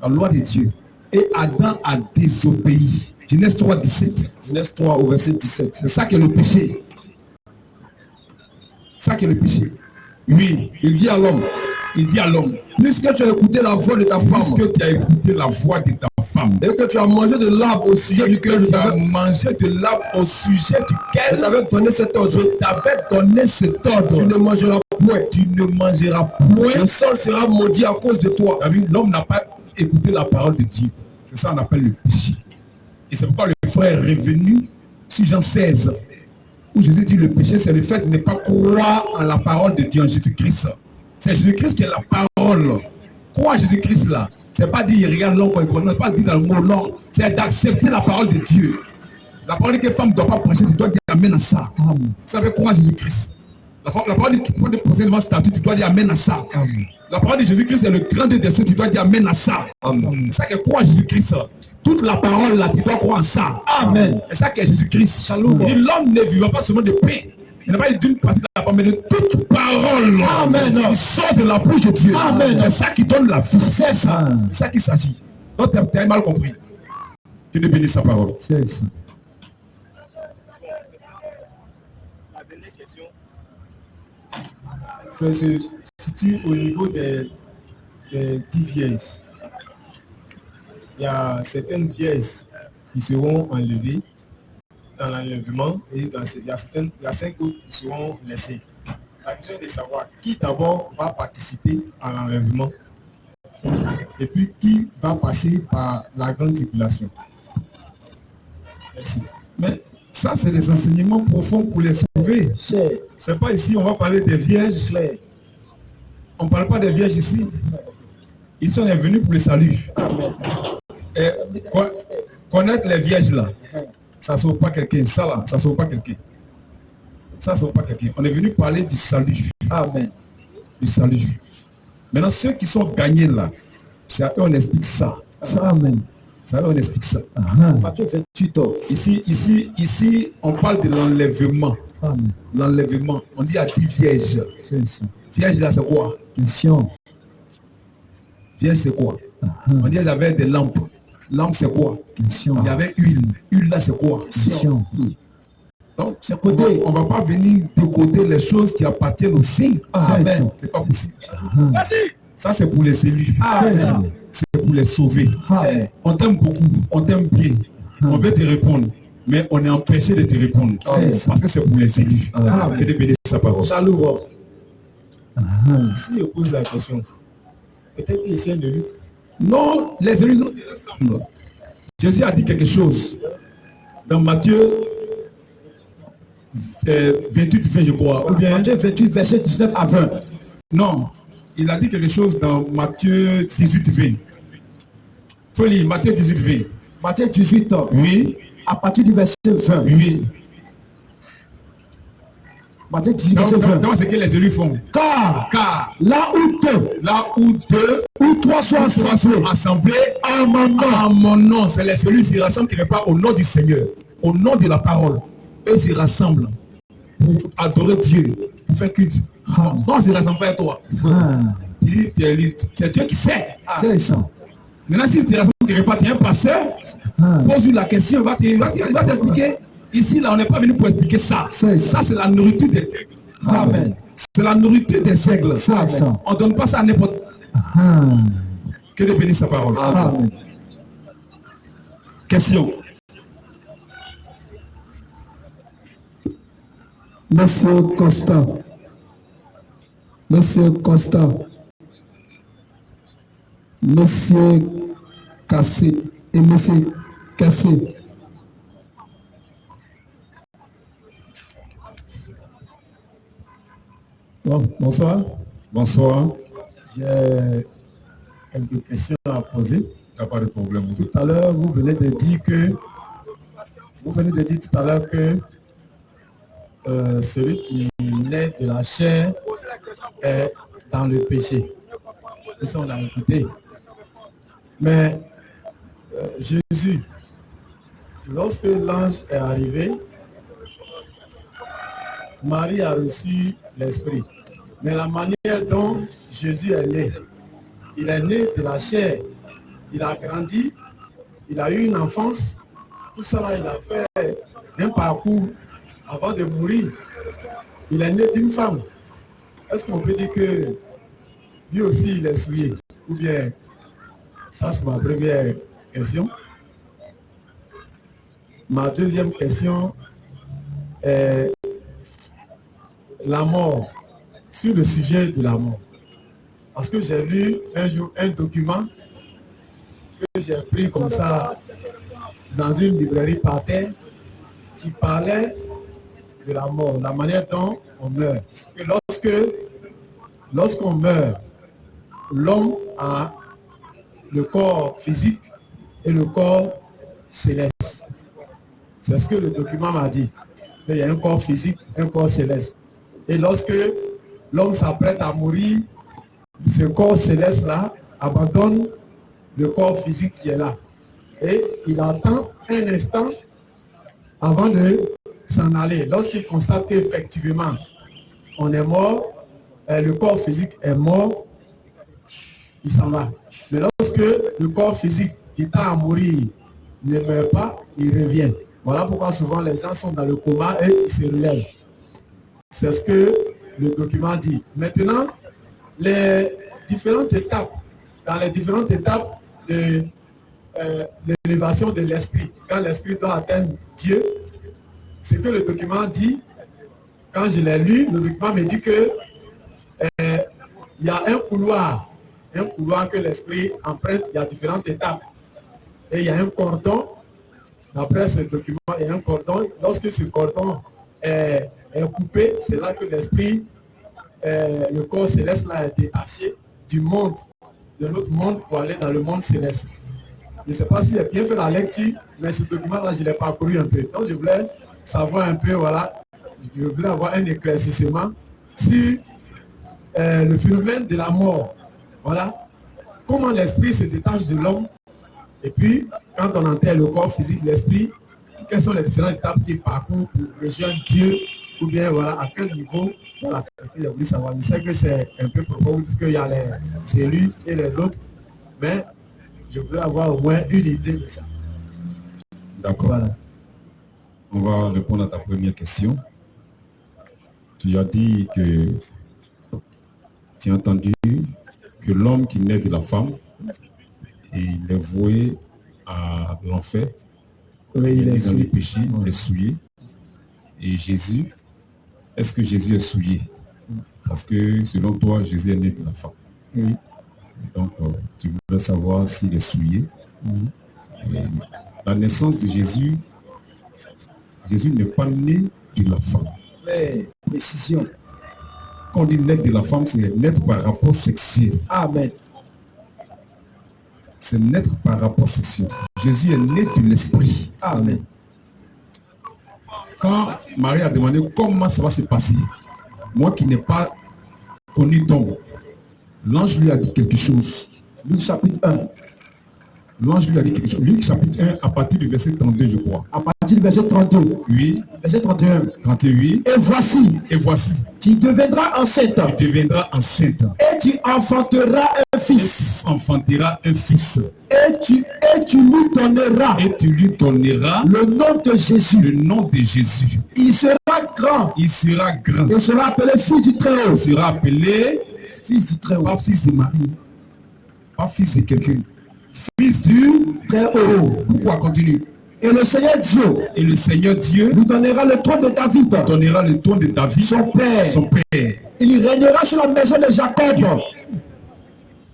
La loi de Dieu. Et Adam a désobéi. Genèse 3, 17. Genèse 3 au verset 17. C'est ça qui est le péché. C'est ça qui est le péché. Oui, Il dit à l'homme, il dit à l'homme, puisque tu as écouté la voix de ta femme puisque tu as écouté la voix de ta femme, et que tu as mangé de l'arbre au sujet duquel je tu as t'avais mangé de l'arbre au sujet duquel donné cet ordre, je t'avais donné cet ordre, tu ne mangeras point. tu ne mangeras point. Le sol sera maudit à cause de toi. T'as vu, l'homme n'a pas écouté la parole de Dieu. C'est ça qu'on appelle le péché. Et c'est pourquoi le frère est revenu sur Jean 16, où Jésus dit le péché, c'est le fait de ne pas croire en la parole de Dieu, en Jésus-Christ. C'est Jésus-Christ qui est la parole. Croire en Jésus-Christ là, c'est pas dire regarde l'homme, c'est pas dire dans le mot non, c'est d'accepter la parole de Dieu. La parole que femme ne doit pas prêcher, tu dois dire amen à ça. Vous savez croire en Jésus-Christ. La parole de tu dois prêcher devant statut, tu dois dire amen à ça. La parole de Jésus-Christ est le grand Dieu des cieux, tu dois dire amen à ça. C'est ça que croire en Jésus-Christ. Toute la parole là, tu dois croire en ça. Amen. C'est ça que Jésus-Christ. L'homme ne vivra pas seulement de pain. Il n'a pas d'une partie de la parole, mais de toute parole. Amen. Il sort de la bouche de Dieu. Amen. C'est ça qui donne la vie. C'est ça. C'est ça qu'il s'agit. Donc tu as mal compris. Tu dois bénir sa parole. C'est ça. La dernière question, ça se situe au niveau des 10 vierges. Il y a certaines vierges qui seront enlevées dans l'enlèvement et il y a 5 autres qui seront laissées. La question est de savoir qui d'abord va participer à l'enlèvement et puis qui va passer par la grande tribulation. Merci. Mais ça, c'est des enseignements profonds pour les sauver. C'est pas ici, on va parler des vierges. On ne parle pas des vierges ici. Ils sont venus pour le salut. Et connaître les vierges là, ça ne sauve pas quelqu'un. Ça là, ça ne sauve pas quelqu'un. Ça ne sauve pas quelqu'un. On est venu parler du salut. Amen. Du salut. Maintenant, ceux qui sont gagnés là, c'est à eux on explique ça. Amen. C'est à eux on explique ça. Matthieu 28 ans. Ici, on parle de l'enlèvement. L'enlèvement. On dit à 10 vierges. Vierge là, c'est quoi? Mission. Vierge, c'est quoi? On dit qu'ils avaient des lampes. Lampe, c'est quoi? Il y avait huile. Huile, là, c'est quoi? Donc, on ne va pas venir décoder les choses qui appartiennent aux saints. C'est pas possible. Ça, c'est pour les élus. C'est pour les sauver. On t'aime beaucoup, on t'aime bien. On veut te répondre, mais on est empêché de te répondre. Parce que c'est pour les élus. Que de bénir sa parole. Si je pose la question, peut-être qu'ils sont élus. Non, les élus non, se rassemblent. Jésus a dit quelque chose dans Matthieu 28, 20, je crois. Ou bien Matthieu 28, verset 19 à 20. Non, il a dit quelque chose dans Matthieu 18, 20. Il faut lire Matthieu 18, 20. Matthieu 18, Oui. à partir du verset 20. Oui. Matthieu 18, verset 20. Dans ce que les élus font. Car là où deux ou trois sont assemblés en mon nom, c'est les élus qui se rassemblent quelque part au nom du Seigneur, au nom de la parole. Eux se rassemblent pour adorer Dieu, pour faire culte. Non, on ne se rassemble pas à toi. C'est Dieu qui sait. C'est ça. Maintenant, si tu te rassembles quelque part, tu es un pasteur, pose-lui la question, il va t'expliquer. Ici, là, on n'est pas venu pour expliquer ça. Ça, c'est la nourriture des aigles. Amen. C'est la nourriture des aigles. On ne donne pas ça à n'importe qui. Que Dieu bénisse sa parole. Amen. Question. Monsieur Costa. Monsieur Costa. Monsieur Cassé et Monsieur Cassé. Bon, bonsoir. Bonsoir. J'ai quelques questions à poser. Il n'y a pas de problème. Tout à l'heure, vous venez de dire tout à l'heure que celui qui naît de la chair est dans le péché. Nous on l'a écouté. Mais Jésus, lorsque l'ange est arrivé, Marie a reçu l'Esprit. Mais la manière dont Jésus est né, il est né de la chair, il a grandi, il a eu une enfance, tout ça là, il a fait un parcours avant de mourir. Il est né d'une femme. Est-ce qu'on peut dire que lui aussi il est souillé? Ou bien, ça c'est ma première question. Ma deuxième question est la mort, sur le sujet de la mort. Parce que j'ai lu un jour un document que j'ai pris comme ça dans une librairie par terre qui parlait de la mort, la manière dont on meurt. Et lorsqu'on meurt, l'homme a le corps physique et le corps céleste. C'est ce que le document m'a dit. Il y a un corps physique, un corps céleste. Et lorsque l'homme s'apprête à mourir, ce corps céleste-là abandonne le corps physique qui est là. Et il attend un instant avant de s'en aller. Lorsqu'il constate qu'effectivement, on est mort, le corps physique est mort, il s'en va. Mais lorsque le corps physique qui tend à mourir ne meurt pas, il revient. Voilà pourquoi souvent les gens sont dans le coma et ils se relèvent. C'est ce que le document dit. Maintenant, les différentes étapes, dans les différentes étapes de l'élévation de l'esprit, quand l'esprit doit atteindre Dieu, ce que le document dit, quand je l'ai lu, le document me dit que il y a un couloir que l'esprit emprunte, il y a différentes étapes. Et il y a un cordon, d'après ce document, il y a un cordon. Lorsque ce cordon est coupé, c'est là que l'esprit, le corps céleste là est détaché du monde, de l'autre monde pour aller dans le monde céleste. Je ne sais pas si j'ai bien fait la lecture, mais ce document-là, je l'ai parcouru un peu. Donc je voulais savoir un peu, voilà, je voulais avoir un éclaircissement sur le phénomène de la mort. Voilà, comment l'esprit se détache de l'homme. Et puis, quand on enterre le corps physique, l'esprit, quelles sont les différentes étapes qu'il parcourt pour rejoindre Dieu, ou bien voilà, à quel niveau. Voilà, c'est ce que j'ai voulu savoir. Je sais que c'est un peu profond, puisqu'il y a les élus et les autres, mais je veux avoir au moins une idée de ça. D'accord. Voilà. On va répondre à ta première question. Tu as dit que tu as entendu que l'homme qui naît de la femme, il est voué à l'enfer. Oui, il est dans le souillé. péché, il est souillé. Et Jésus, est-ce que Jésus est souillé? Parce que selon toi, Jésus est né de la femme. Oui. Donc, tu voudrais savoir s'il est souillé. Et la naissance de Jésus, Jésus n'est pas né de la femme. Mais, précision. Quand on dit naître de la femme, c'est naître par rapport sexuel. Amen. C'est naître par rapport sexuel. Jésus est né de l'esprit. Amen. Quand Marie a demandé comment ça va se passer, moi qui n'ai pas connu ton, l'ange lui a dit quelque chose. Luc chapitre 1. L'ange lui a dit quelque chose. Luc chapitre 1, à partir du verset 32, je crois. À partir du verset 32. Oui. Verset 31. 38. Et voici. Tu deviendras enceinte. Tu deviendras enceinte. Et tu enfanteras un fils. Tu enfanteras un fils. Et tu lui donneras. Et tu lui donneras le nom de Jésus. Le nom de Jésus. Il sera grand. Il sera grand. Il sera appelé fils du Très-Haut. Il sera appelé fils du Très-Haut. Pas fils de Marie. Pas fils de quelqu'un. Fils du Très-Haut. Pourquoi continue? Et le Seigneur Dieu. Et le Seigneur Dieu lui donnera le trône de David. Donnera le trône de David. Son père. Son père. Il régnera sur la maison de Jacob.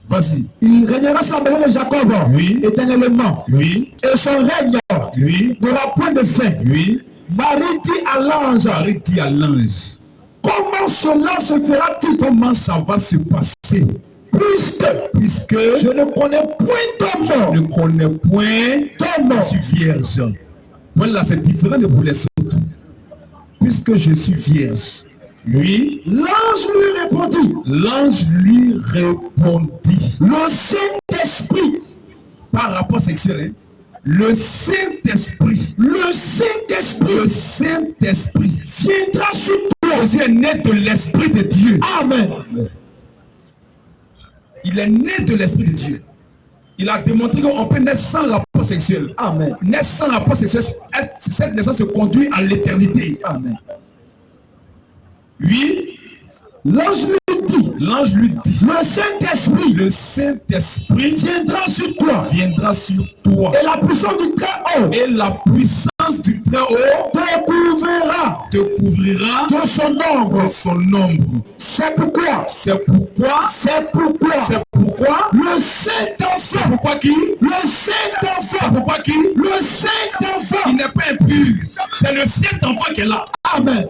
Vas-y. Il régnera sur la maison de Jacob. Oui. Éternellement. Oui. Et son règne. Oui. N'aura point de fin. Oui. Marie dit à l'ange. Marie dit à l'ange. Comment cela se fera-t-il? Comment ça va se passer? Puisque je ne connais point d'homme. Je ne connais point d'homme. Je suis vierge. Voilà, c'est différent de pour les autres. Puisque je suis vierge. Lui, l'ange lui répondit. L'ange lui répondit. Le Saint-Esprit. Par rapport sexuel, hein? Le Saint-Esprit. Le Saint-Esprit. Le Saint-Esprit viendra sur toi. Jésus est né de l'Esprit de Dieu. Amen. Il est né de l'Esprit de Dieu. Il a démontré qu'on peut naître sans rapport sexuel. Amen. Naître sans rapport sexuel, cette naissance se conduit à l'éternité. Amen. Oui. L'ange lui dit. L'ange lui dit. Le Saint-Esprit. Le Saint-Esprit viendra sur toi. Viendra sur toi. Et la puissance du Très-Haut. Et la puissance du Très-Haut te couvrira de son ombre. De son ombre. C'est pourquoi. C'est pourquoi. C'est pourquoi. C'est pourquoi. Le Saint-Enfant. Pourquoi qui? Le Saint-Enfant. Pourquoi qui? Le Saint-Enfant. Il n'est pas impur. C'est le Saint-Enfant qui est là. Amen.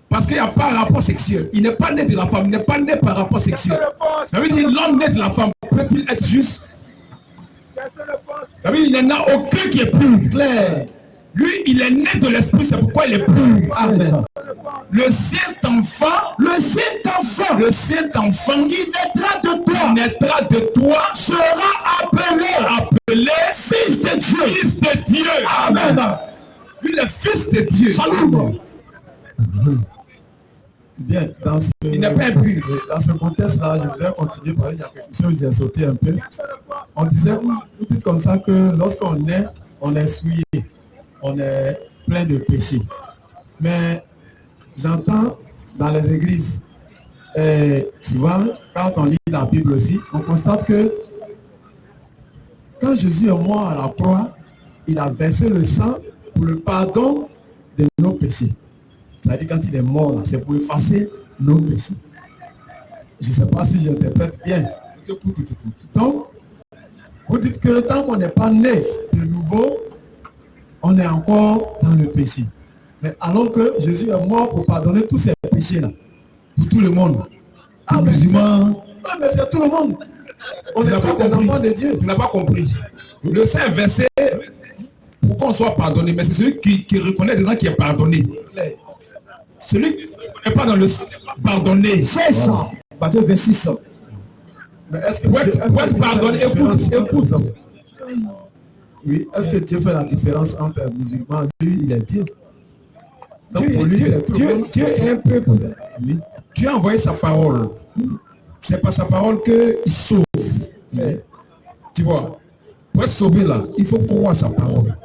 Parce qu'il n'y a pas rapport sexuel. Il n'est pas né de la femme, il n'est pas né par rapport sexuel. Ça veut dire l'homme né de la femme peut-il être juste? Ça veut dire il n'y en a aucun qui est pur. Clair. Lui, il est né de l'esprit, c'est pourquoi il est pur. Amen. Le Saint-Enfant, le Saint-Enfant qui naîtra de toi, sera appelé fils de Dieu. Fils de Dieu. Amen. Lui, le fils de Dieu. Salut. Bien, il n'est pas impur. Dans ce contexte-là, je voudrais continuer parce qu'il y a quelque chose, j'ai sauté un peu. On disait, vous dites comme ça que lorsqu'on est, on est souillé, on est plein de péchés. Mais j'entends dans les églises, souvent, quand on lit la Bible aussi, on constate que quand Jésus est mort à la croix, il a versé le sang pour le pardon de nos péchés. C'est-à-dire quand il est mort là, c'est pour effacer nos péchés. Je ne sais pas si j'interprète bien. Donc, vous dites que tant qu'on n'est pas né de nouveau, on est encore dans le péché. Mais alors que Jésus est mort pour pardonner tous ces péchés-là. Pour tout le monde. Ah, musulmans. Ah, mais c'est tout le monde. On est tous des enfants de Dieu. Tu n'as pas compris. Le Saint versé pour qu'on soit pardonné, mais c'est celui qui reconnaît des gens qui est pardonné. Celui qui n'est pas dans le pardonné. C'est ça. Parce que 26 ans. Mais est-ce que pour être pardonné, écoute. Oui, est-ce que Dieu fait la différence entre un musulman? Lui, il est Dieu. Donc Dieu, pour lui, Dieu est un peuple. Oui. Dieu a envoyé sa parole. C'est par sa parole qu'il sauve. Tu vois, pour être sauvé là, il faut croire à sa parole.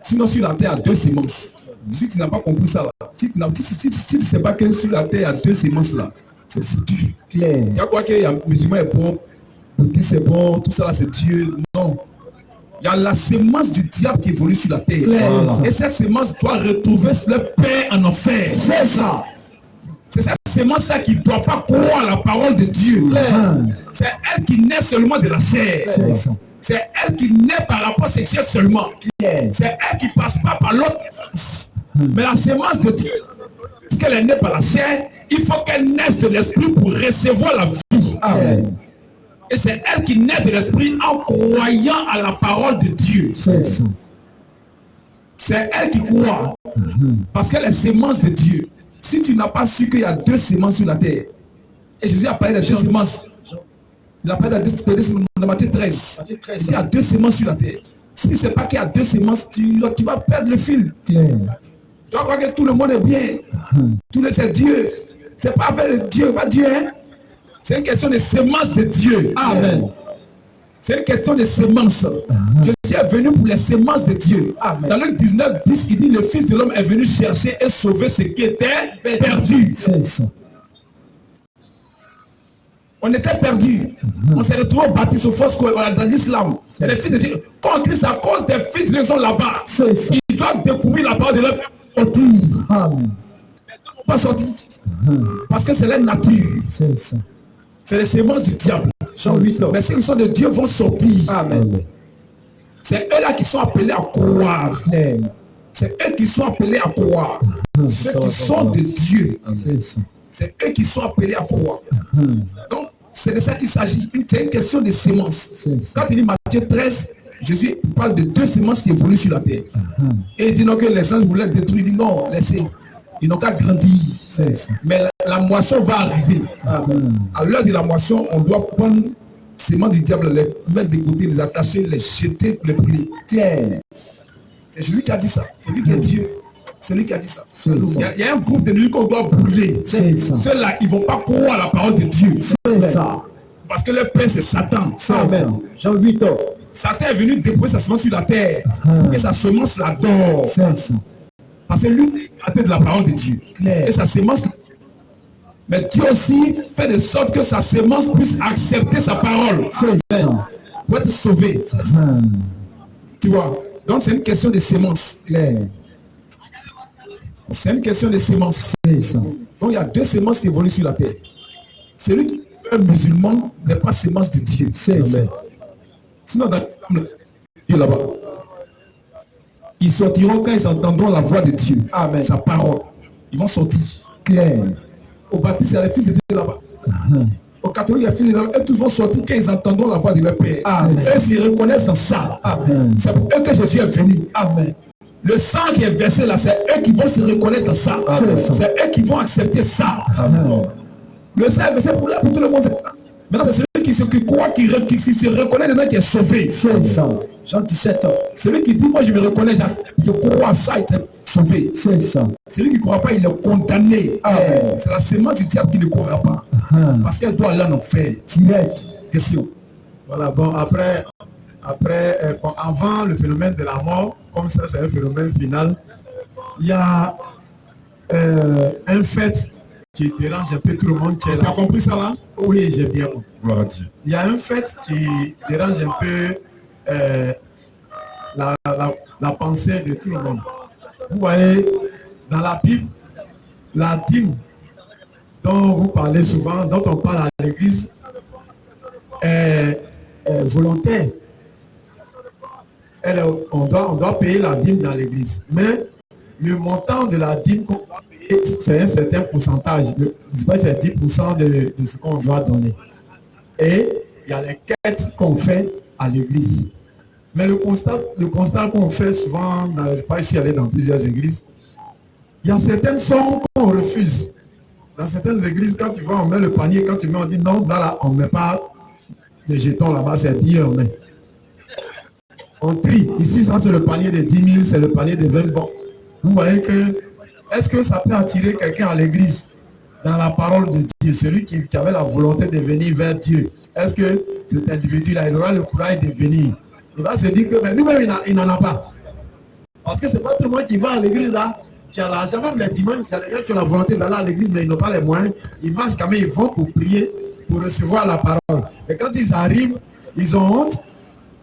Sinon, sur la terre, il y a 2 semences. Si tu n'as pas compris ça là, si tu ne sais pas que sur la terre, il y a 2 semences là, c'est foutu. Claire. Tu crois qu'il y a un musulman est bon, bouddhiste c'est bon, tout ça là c'est Dieu. Non. Il y a la semence du diable qui évolue sur la terre. Voilà. Et cette semence doit retrouver le père en enfer. C'est ça. C'est cette semence-là qui ne doit pas croire à la parole de Dieu. C'est elle qui naît seulement de la chair. C'est elle qui naît par rapport sexuel seulement. C'est elle qui ne passe pas par l'autre. Mais la semence de Dieu, parce qu'elle est née par la chair, il faut qu'elle naisse de l'esprit pour recevoir la vie. Amen. Et c'est elle qui naît de l'esprit en croyant à la parole de Dieu. C'est elle qui croit. Parce qu'elle est sémence de Dieu. Si tu n'as pas su qu'il y a 2 semences sur la terre, et Jésus a parlé de 2 semences, il a parlé de 2 semences dans Matthieu 13. Il y a 2 semences sur la terre. Si tu ne sais pas qu'il y a 2 semences, tu vas perdre le fil. Tu vas croire que tout le monde est bien. Tout le monde c'est Dieu. C'est pas avec Dieu, pas Dieu. Hein? C'est une question de semences de Dieu. Amen. C'est une question de semences. Jésus est venu pour les semences de Dieu. Amen. Dans Luc 19, 10, il dit le Fils de l'homme est venu chercher et sauver ce qui était perdu. C'est ça. On était perdus. On s'est retrouvés baptisés au Fosco dans l'islam. Et les fils de Dieu, quand Christ à cause des fils de Dieu sont là-bas, ils doivent découvrir la parole de leur sortie. Pas sorti. Parce que c'est leur nature. C'est ça. C'est les semences du diable. Jean 8 ans. Mais ceux qui sont de Dieu vont sortir. Amen. C'est eux là qui sont appelés à croire. C'est eux qui sont appelés à croire. Ceux qui sont de Dieu. C'est eux qui sont appelés à croire. Donc, c'est de ça qu'il s'agit. C'est une question de semences. Quand il dit Matthieu 13, Jésus parle de 2 semences qui évoluent sur la terre. Et il dit non que les anges voulaient détruire. Il dit non, laissez. Ils n'ont qu'à grandir. Mais la moisson va arriver. À l'heure de la moisson, on doit prendre les semences du diable, les mettre de côté, les attacher, les jeter, les brûler. C'est Jésus qui a dit ça. C'est lui qui est Dieu. C'est lui qui a dit ça. Il y a un groupe de lui qu'on doit brûler. Ceux-là, ils ne vont pas croire à la parole de Dieu. Parce que leur père, c'est Satan. Amen. Jean 8 ans. Satan est venu déposer sa semence sur la terre. Et sa semence la dort. Parce que lui, a tête de la parole de Dieu. Et sa semence. Mais Dieu aussi fait de sorte que sa semence puisse accepter sa parole. Pour être sauvé. Tu vois. Donc c'est une question de semence. C'est une question de semence. Donc il y a 2 semences qui évoluent sur la terre. Celui qui est un musulman n'est pas semence de Dieu. Sinon dans Dieu là-bas. Ils sortiront quand ils entendront la voix de Dieu. Amen. Sa parole. Ils vont sortir. Au baptiste, il y a les fils de Dieu là-bas. Au catholique, il y a les fils de Dieu là-bas. Eux tous vont sortir quand ils entendront la voix de leur Père. Amen. Eux, ils reconnaissent dans ça. Amen. C'est pour eux que Jésus est venu. Amen. Le sang qui est versé là, c'est eux qui vont se reconnaître dans ça. C'est eux qui vont accepter ça. Amen. Le sang est versé pour tout le monde. Maintenant, c'est celui qui croit, qui se reconnaît dedans, qui est sauvé. C'est ça. Jean 17 ans. Celui qui dit, moi je me reconnais, je crois à ça, il est sauvé. C'est ça. Celui qui ne croit pas, il est condamné. C'est la semence du diable qui ne croira pas. Parce qu'elle doit aller en enfer. Question. Voilà, bon, après, avant le phénomène de la mort, comme ça c'est un phénomène final, il y a un fait qui dérange un peu tout le monde. Tu as compris ça là? Oui, j'ai bien compris. Gloire à Dieu. Il y a un fait qui dérange un peu la pensée de tout le monde. Vous voyez, dans la Bible, la dîme dont vous parlez souvent, dont on parle à l'église, est volontaire. On doit payer la dîme dans l'église. Mais le montant de la dîme qu'on doit payer, c'est un certain pourcentage. Je ne sais pas si c'est 10% de ce qu'on doit donner. Et il y a les quêtes qu'on fait à l'église. Mais le constat qu'on fait souvent, je ne sais pas si elle est dans plusieurs églises, il y a certaines sommes qu'on refuse. Dans certaines églises, quand tu vas, on met le panier, quand tu mets, on dit non, on ne met pas de jetons là-bas, c'est bien, on met. On trie. Ici, ça c'est le panier de 10 000, c'est le panier de 20 bons. Vous voyez que, est-ce que ça peut attirer quelqu'un à l'église dans la parole de Dieu, celui qui avait la volonté de venir vers Dieu? Est-ce que cet individu-là, il aura le courage de venir. Il va se dire que mais lui-même, il n'en a pas. Parce que c'est pas tout le monde qui va à l'église là, qui a l'argent, même les dimanches, il y a des gens qui ont la volonté d'aller à l'église, mais ils n'ont pas les moyens. Ils marchent quand même, ils vont pour prier, pour recevoir la parole. Et quand ils arrivent, ils ont honte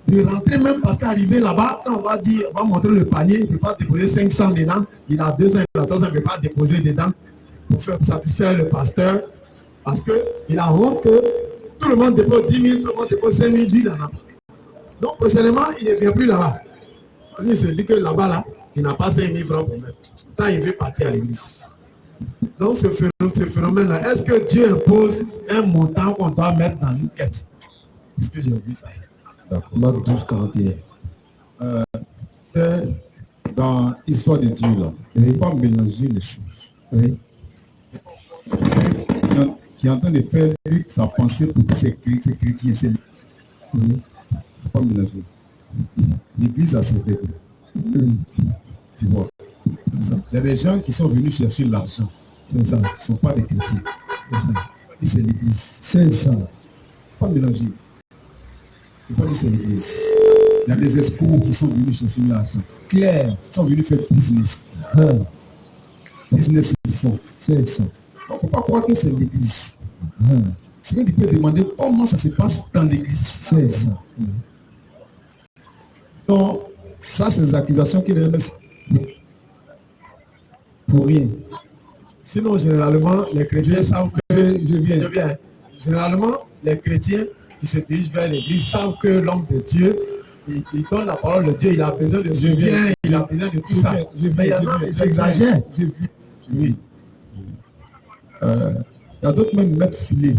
de rentrer même parce qu'arriver là-bas, quand on va dire, on va montrer le panier, il ne peut pas déposer 500 dedans, il a 200, il a 300, il ne peut pas déposer dedans pour satisfaire le pasteur, parce qu'il a honte que tout le monde dépose 10 000, tout le monde dépose 5 000, lui, il n'en a pas. Donc, prochainement, il ne vient plus là-bas. Parce qu'il se dit que là-bas, là, il n'a pas 5 000 francs pour mettre. Pourtant, il veut partir à l'église. Donc, ce phénomène-là, est-ce que Dieu impose un montant qu'on doit mettre dans une quête? Est-ce que j'ai vu ça? D'accord. Marc 12, 41. C'est dans l'histoire de Dieu, là. Il ne faut pas mélanger les choses. Oui. Qui est en train de faire lui, sa pensée pour tous ces chrétiens. C'est lui. Il ne faut pas mélanger. L'église a ses règles. Tu vois. Il y a des gens qui sont venus chercher l'argent. C'est ça. Ce ne sont pas des chrétiens. C'est ça. Et c'est l'église. C'est ça. Il ne faut pas mélanger. Il ne faut pas dire c'est l'église. Il y a des escrocs qui sont venus chercher l'argent. Claire. Ils sont venus faire business. Business, ils font. C'est ça. Il ne faut pas croire que c'est l'église. C'est que tu peux demander comment ça se passe dans l'église. C'est ça. Donc, ça, c'est des accusations qui ne laissent pour rien. Sinon, généralement, les chrétiens savent que... Je viens. Généralement, les chrétiens qui se dirigent vers l'église savent que l'homme de Dieu, il donne la parole de Dieu, il a besoin de soutien, il a besoin de tout ça. Mais il y en a, ils exagèrent. J'ai vu. Oui. Il y a d'autres même mettre filet.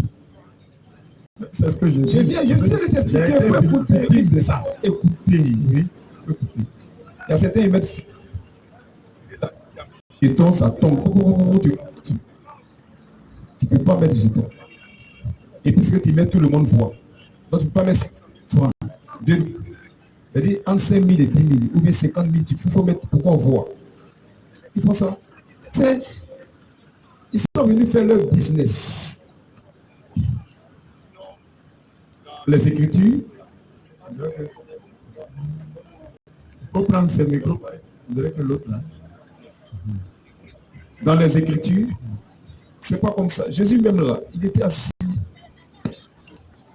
C'est ce que je dis. Je viens de t'expliquer. Il faut écouter de ça. Écoutez. Oui. Il faut écouter. Il y a certains qui mettent filet. Jeton, ça tombe. Tu ne peux pas mettre jeton. Et puisque tu mets, tout le monde voit. Donc tu ne peux pas mettre franc. C'est-à-dire entre 5 000 et 10 000 ou bien 50 000, il faut mettre pour qu'on voit. Ils font ça. Ils sont venus faire leur business. Les Écritures. Il faut prendre ce micro. On dirait que l'autre là. Dans les Écritures, c'est pas comme ça. Jésus même là, il était assis.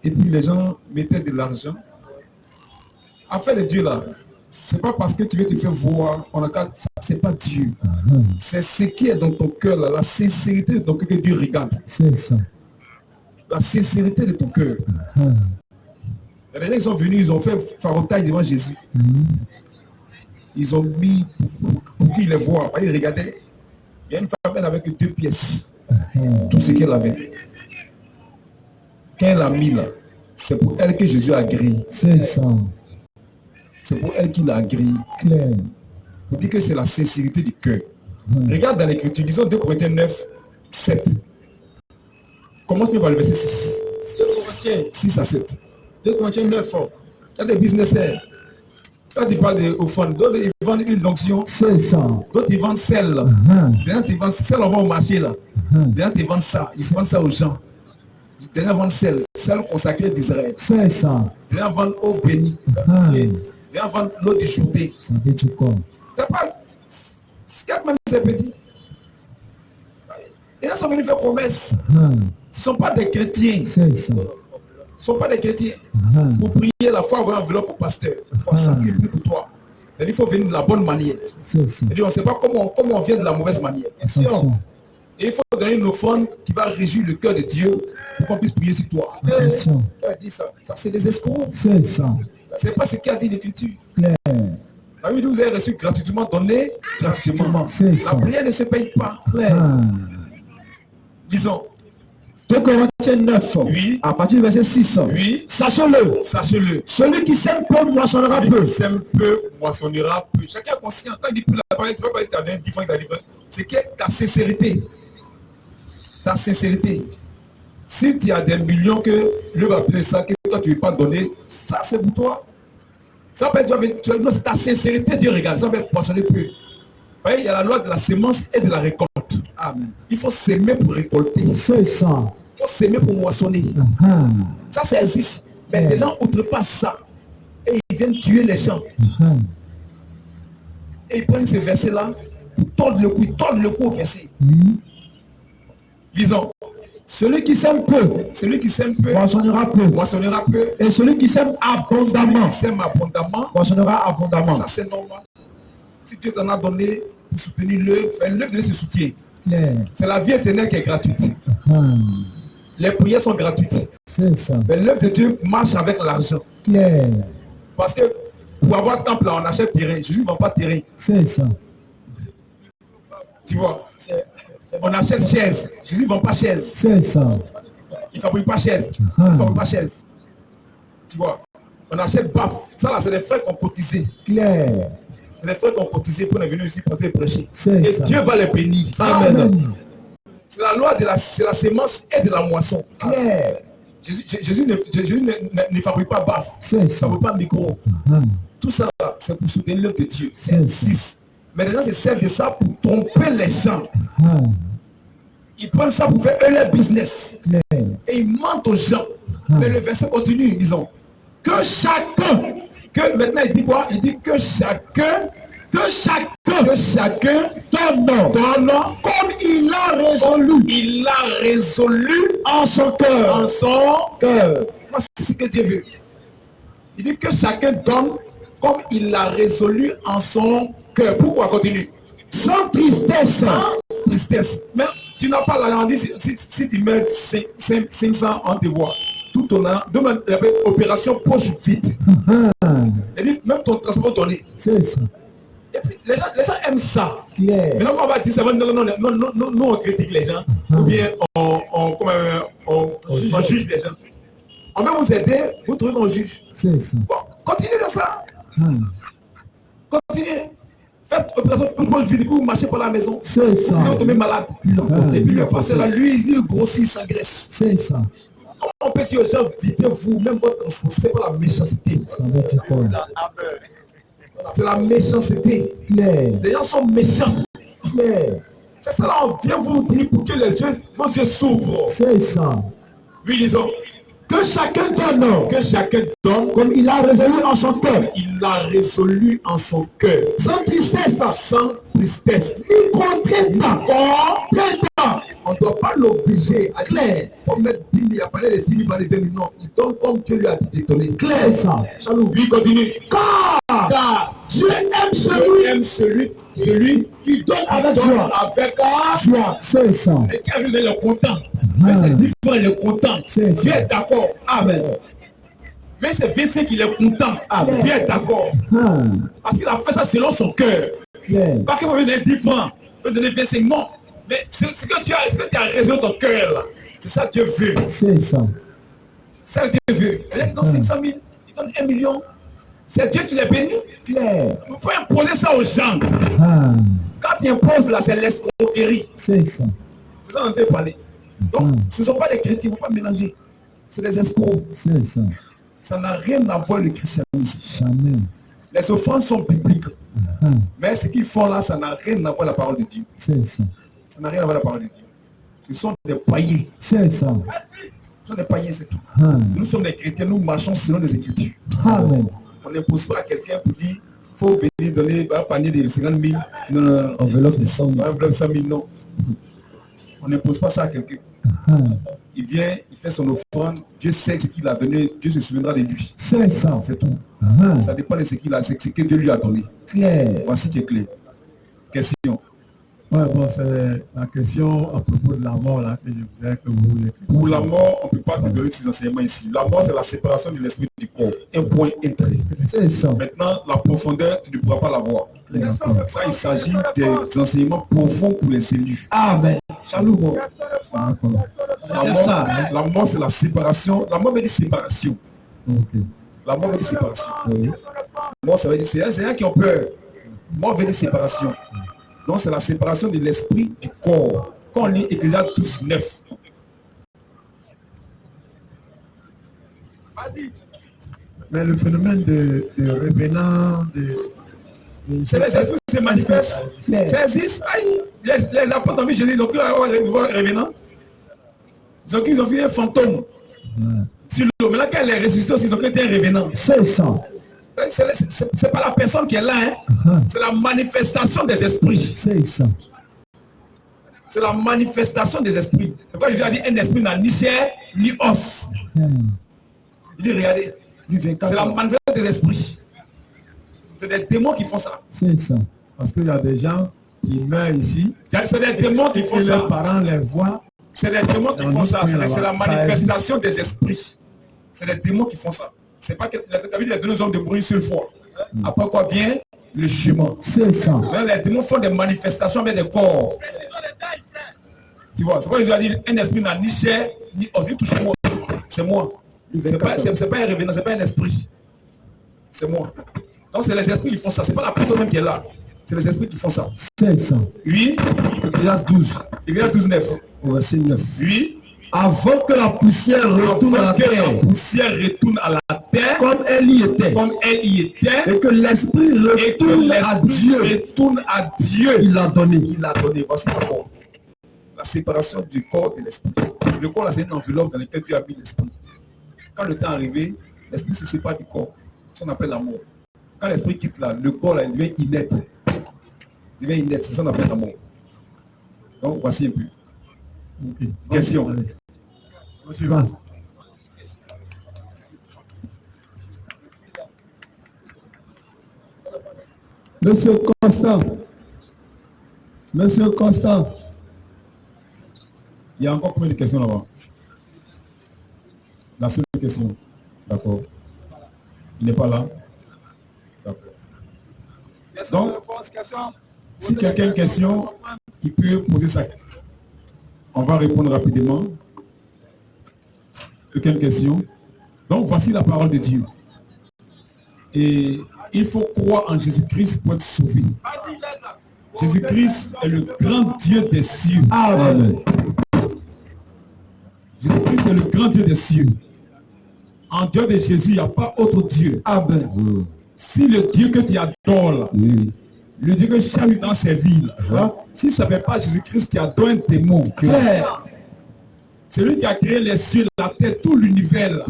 Et puis les gens mettaient de l'argent. Affaire de Dieu là, c'est pas parce que tu veux te faire voir, c'est pas Dieu. C'est ce qui est dans ton cœur là, la sincérité de ton cœur que Dieu regarde. C'est ça. La sincérité de ton cœur. Les gens ils sont venus, ils ont fait farotage devant Jésus. Ils ont mis pour qu'il les voit. Ils regardaient. Il y a une femme avec 2 pièces. Tout ce qu'elle avait. Quand elle a mis là, c'est pour elle que Jésus a grillé. C'est ça. C'est pour elle qu'il a grillé. Claire. Pour dire que c'est la sincérité du cœur. Regarde dans l'Écriture, disons 2 Corinthiens 9, 7. Commence par le verset 6. 6 à 7. 2 Corinthiens 9. Il y a des businessmen. Quand tu parles d'offrande, d'autres ils vendent une onction. C'est ça. D'autres ils vendent celle là. D'ailleurs, ils vendent celle, on va au marché là. D'ailleurs, ils vendent ça. Ils vendent ça aux gens. D'ailleurs, ils vendent celle consacrée d'Israël. C'est ça. D'ailleurs, ils vendent eau bénie. D'ailleurs, ils vendent l'eau du journée. C'est pas. C'est même ces petits. Ils sont venus faire promesse. Ce ne sont pas des chrétiens. C'est ça. Ce ne sont pas des chrétiens. Pour prier, la foi, avoir un enveloppe au pasteur. Ça ne plus pour toi. Il faut venir de la bonne manière. On ne sait pas comment on vient de la mauvaise manière. Et il faut donner une offrande qui va réjouir le cœur de Dieu pour qu'on puisse prier sur toi. Il a dit ça. Ça, c'est des escrocs. C'est ça. Ce n'est pas ce qu'a dit l'Écriture. La Bible vous avez reçu gratuitement, donné gratuitement. La prière ne se paye pas. Disons. 2 Corinthiens 9, oui. À partir du verset 6. Oui. Sachez-le. Celui qui sème peu moissonnera peu. Sème peu moissonnera peu. Chacun est conscient. Quand il dit peu, la parole, tu ne peux pas dire que tu as 10 francs, c'est que ta sincérité. Ta sincérité. Si tu as des millions que Dieu va appeler ça, que toi tu ne veux pas donner, ça c'est pour toi. Ça peut être, c'est ta sincérité, Dieu regarde. Ça peut être moissonner peu. Il y a la loi de la sémence et de la récolte. Amen. Il faut s'aimer pour récolter. C'est ça. Il faut s'aimer pour moissonner. Ça existe. Mais des gens outrepassent ça. Et ils viennent tuer les gens. Et ils prennent ce verset-là, ils tordent le cou au verset. Disons, Celui qui sème peu, moissonnera peu. Et celui qui sème abondamment, moissonnera abondamment. Ça c'est normal. Si Dieu t'en a donné pour soutenir l'œuvre, l'œuvre de ce soutien. C'est la vie éternelle qui est gratuite. Les prières sont gratuites. C'est ça. Mais l'œuvre de Dieu marche avec l'argent. Parce que pour avoir temple, là, on achète terrain. Jésus ne vend pas terrain. C'est ça. Tu vois, on achète chaise. Jésus ne vend pas chaise. C'est ça. Il ne fabrique pas chaise. Il ne fabrique pas chaise. Tu vois, on achète baf. Ça là, c'est les frères qui ont cotisé. Clair. Les frères qui ont cotisé pour venir ici pour te prêcher. C'est Et ça. Dieu va les bénir. Amen. C'est la loi de la sémence et de la moisson. Clair. Jésus ne fabrique pas baf. C'est Il ne ça. fabrique pas micro. Tout ça, c'est pour soutenir l'œuvre de Dieu. C'est C'est mais les gens se servent de ça pour tromper les gens. Ils prennent ça pour faire eux leur business. Et ils mentent aux gens. Mais le verset continue, disons. Que chacun, que maintenant il dit quoi? Il dit que chacun donne comme il a résolu. Il a résolu en son cœur. C'est ce que Dieu veut. Il dit que chacun donne comme il l'a résolu en son cœur. Pourquoi continue? Sans tristesse. Sans tristesse. Mais tu n'as pas l'argent. Si tu mets 500, on te voit. Tout ton an, demain, opération poche vide. Et dit, même ton transport donné. C'est ça. Et puis, les gens aiment ça. Clair. Maintenant, on va dire ça. Non, on critique les gens. Ou bien on juge les gens. On va vous aider, vous trouvez qu'on juge. C'est ça. Bon, continuez dans ça. Continuez. Faites opération poche vide pour vous marcher par la maison. C'est ça. Vous tombez malade. Et puis le pasteur là, lui grossit, s'engraisse. C'est ça. Comment on peut dire aux gens, videz-vous, même votre transport, c'est pas la méchanceté. Ça veut dire quoi? C'est la méchanceté. Clair. Les gens sont méchants. Clair. C'est ça là, on vient vous dire pour que vos yeux s'ouvrent. C'est ça. Oui, disons. Que chacun donne. Que chacun donne Comme il a résolu en son cœur. Il a résolu en son cœur. Sans tristesse. Sans tristesse. Ni contrainte. On ne doit pas l'obliger à clair. Il faut mettre 10 000, il a parlé de 10 000 par les 20 000. Non, il donne comme Dieu lui a dit de donner. Clair ça. Chalou, lui continue. Car Dieu aime celui qui donne avec joie. C'est ça. Et quand il est content. Mais c'est différent, il est content. Dieu est d'accord. Amen. Mais c'est verset qu'il est content. Dieu est d'accord. Parce qu'il a fait ça selon son cœur. Pas qu'il va venir différent. Il va donner verset. Non. Mais ce que tu as raison dans ton cœur là. C'est ça que Dieu veut. C'est ça. C'est ça que Dieu veut. Il donne 500 000. Il donne 1 million. C'est Dieu qui les bénit. Clair. Il faut imposer ça aux gens. Quand tu imposes là, c'est l'escroquerie. C'est ça. C'est ça dont on peut parler. Donc, ce ne sont pas des chrétiens, il ne faut pas mélanger. C'est des escrocs. C'est ça. Ça n'a rien à voir avec le christianisme. Jamais. Les offrandes sont bibliques. Mais ce qu'ils font là, ça n'a rien à voir avec la parole de Dieu. C'est ça. Ça n'a rien à voir avec la parole de Dieu. Ce sont des païens. C'est ça. Ce sont des païens, c'est tout. Nous sommes des chrétiens, nous marchons selon les Écritures. Amen. On n'impose pas à quelqu'un pour dire il faut venir donner un panier de 50 000. Non. Enveloppe de 100 000. Enveloppe de 100 000, non. On n'impose pas ça à quelqu'un. Il vient, il fait son offrande, Dieu sait ce qu'il a donné, Dieu se souviendra de lui. C'est ça. C'est tout. Ça dépend de ce qu'il a, c'est ce que Dieu lui a donné. Clair. Voici qui est clair. Question. Ouais, bon, c'est la question à propos de la mort là que je voudrais que vous écriviez. Pour la mort, on ne peut pas te donner ces enseignements ici. La mort, c'est la séparation de l'esprit du corps. Un point, un trait. C'est ça. Maintenant, la profondeur, tu ne pourras pas la voir. Ça, il s'agit des enseignements profonds pour les élus. Amen. Shalom. La mort, c'est la séparation. La mort veut dire séparation. Okay. La mort veut dire séparation. Oui. Mort, ça veut dire c'est un qui ont peur. Mort veut dire séparation. Donc, c'est la séparation de l'esprit du corps. Quand on lit Ecclésiaste 12:9. Mais le phénomène de revenant, c'est les esprits qui se manifestent. Ça existe. Les apôtres ont vu Jésus, ils ont cru avoir un revenant. Ils ont vu un fantôme. sur l'eau. Maintenant, quand elle est ressuscitée aussi, ils ont été un revenant. C'est ça. C'est pas la personne qui est là, hein. C'est la manifestation des esprits. C'est ça. C'est la manifestation des esprits. C'est pourquoi Jésus a dit un esprit n'a ni chair ni os. Il dit regardez, c'est la manifestation des esprits. C'est des démons qui font ça. C'est ça. Parce qu'il y a des gens qui meurent ici. C'est des démons qui font Et ça. leurs parents les voient. C'est les démons qui font ça. C'est la manifestation des esprits. C'est les démons qui font ça. C'est pas que la Bible a donné aux hommes de mourir une seule fois. Après quoi vient le jugement. C'est ça. Là, les démons font des manifestations avec des corps. Tu vois, c'est pourquoi Jésus a dit un esprit n'a ni chair ni os. Il touche moi. C'est moi. C'est pas un révélant, c'est pas un esprit. C'est moi. Donc c'est les esprits qui font ça. C'est pas la personne même qui est là. C'est les esprits qui font ça. C'est ça. Oui. Exode 12. Exode 12, 9. Verset 9. Oui. Avant que la poussière retourne à la terre. La poussière retourne à la terre. Comme elle y était. Comme elle y était. Et que l'esprit retourne à Dieu. Retourne à Dieu. Il l'a donné. Il l'a donné. Voici encore. La séparation du corps et de l'esprit. Le corps, là, c'est une enveloppe dans laquelle Dieu a mis l'esprit. Quand le temps est arrivé, l'esprit se sépare du corps. C'est ce qu'on appelle la mort. Quand l'esprit quitte là, le corps là, il devient inerte. Il devient inerte, c'est ça qu'on appelle la mort. Donc voici un peu. Okay. Question. Au suivant. Monsieur Constant. Monsieur Constant. Il y a encore combien de questions là-bas? La seule question. D'accord. Il n'est pas là. D'accord. Donc, si quelqu'un a une question, il peut poser sa question. On va répondre rapidement. Aucune question. Donc, voici la parole de Dieu. Et il faut croire en Jésus-Christ pour être sauvé. Jésus-Christ est le grand Dieu des cieux. Amen. Jésus-Christ est le grand Dieu des cieux. En dehors de Jésus, il n'y a pas autre Dieu. Amen. Si le Dieu que tu adores, là, le Dieu que chaque dans ces villes, si ça ne fait pas Jésus-Christ qui adore un démon, clair. C'est lui qui a créé les cieux, la terre, tout l'univers.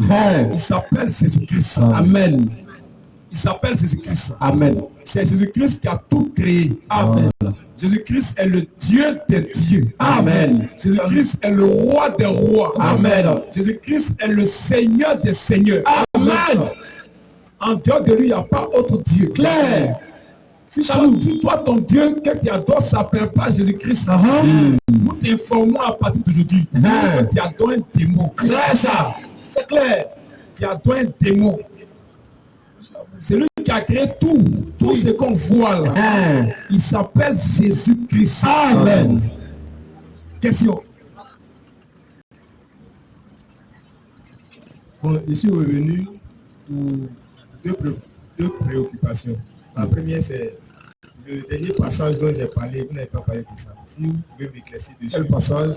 Il s'appelle Jésus-Christ. Amen. Il s'appelle Jésus-Christ. Amen. C'est Jésus-Christ qui a tout créé. Amen. Jésus-Christ est le Dieu des dieux. Amen. Jésus-Christ est le roi des rois. Amen. Jésus-Christ est le Seigneur des seigneurs. Amen. En dehors de lui, il n'y a pas autre Dieu. Clair. Si toi, ton Dieu que tu adores, ça ne s'appelle pas Jésus-Christ. Nous t'informons à partir d'aujourd'hui que tu adores un démon. C'est ça. C'est clair. Tu adores un démon. C'est lui qui a créé tout ce qu'on voit là. Il s'appelle Jésus-Christ. Amen. Question. Bon, je suis revenu pour deux préoccupations. La première, c'est le dernier passage dont j'ai parlé. Vous n'avez pas parlé de ça. Si vous pouvez m'éclaircir dessus. Quel passage?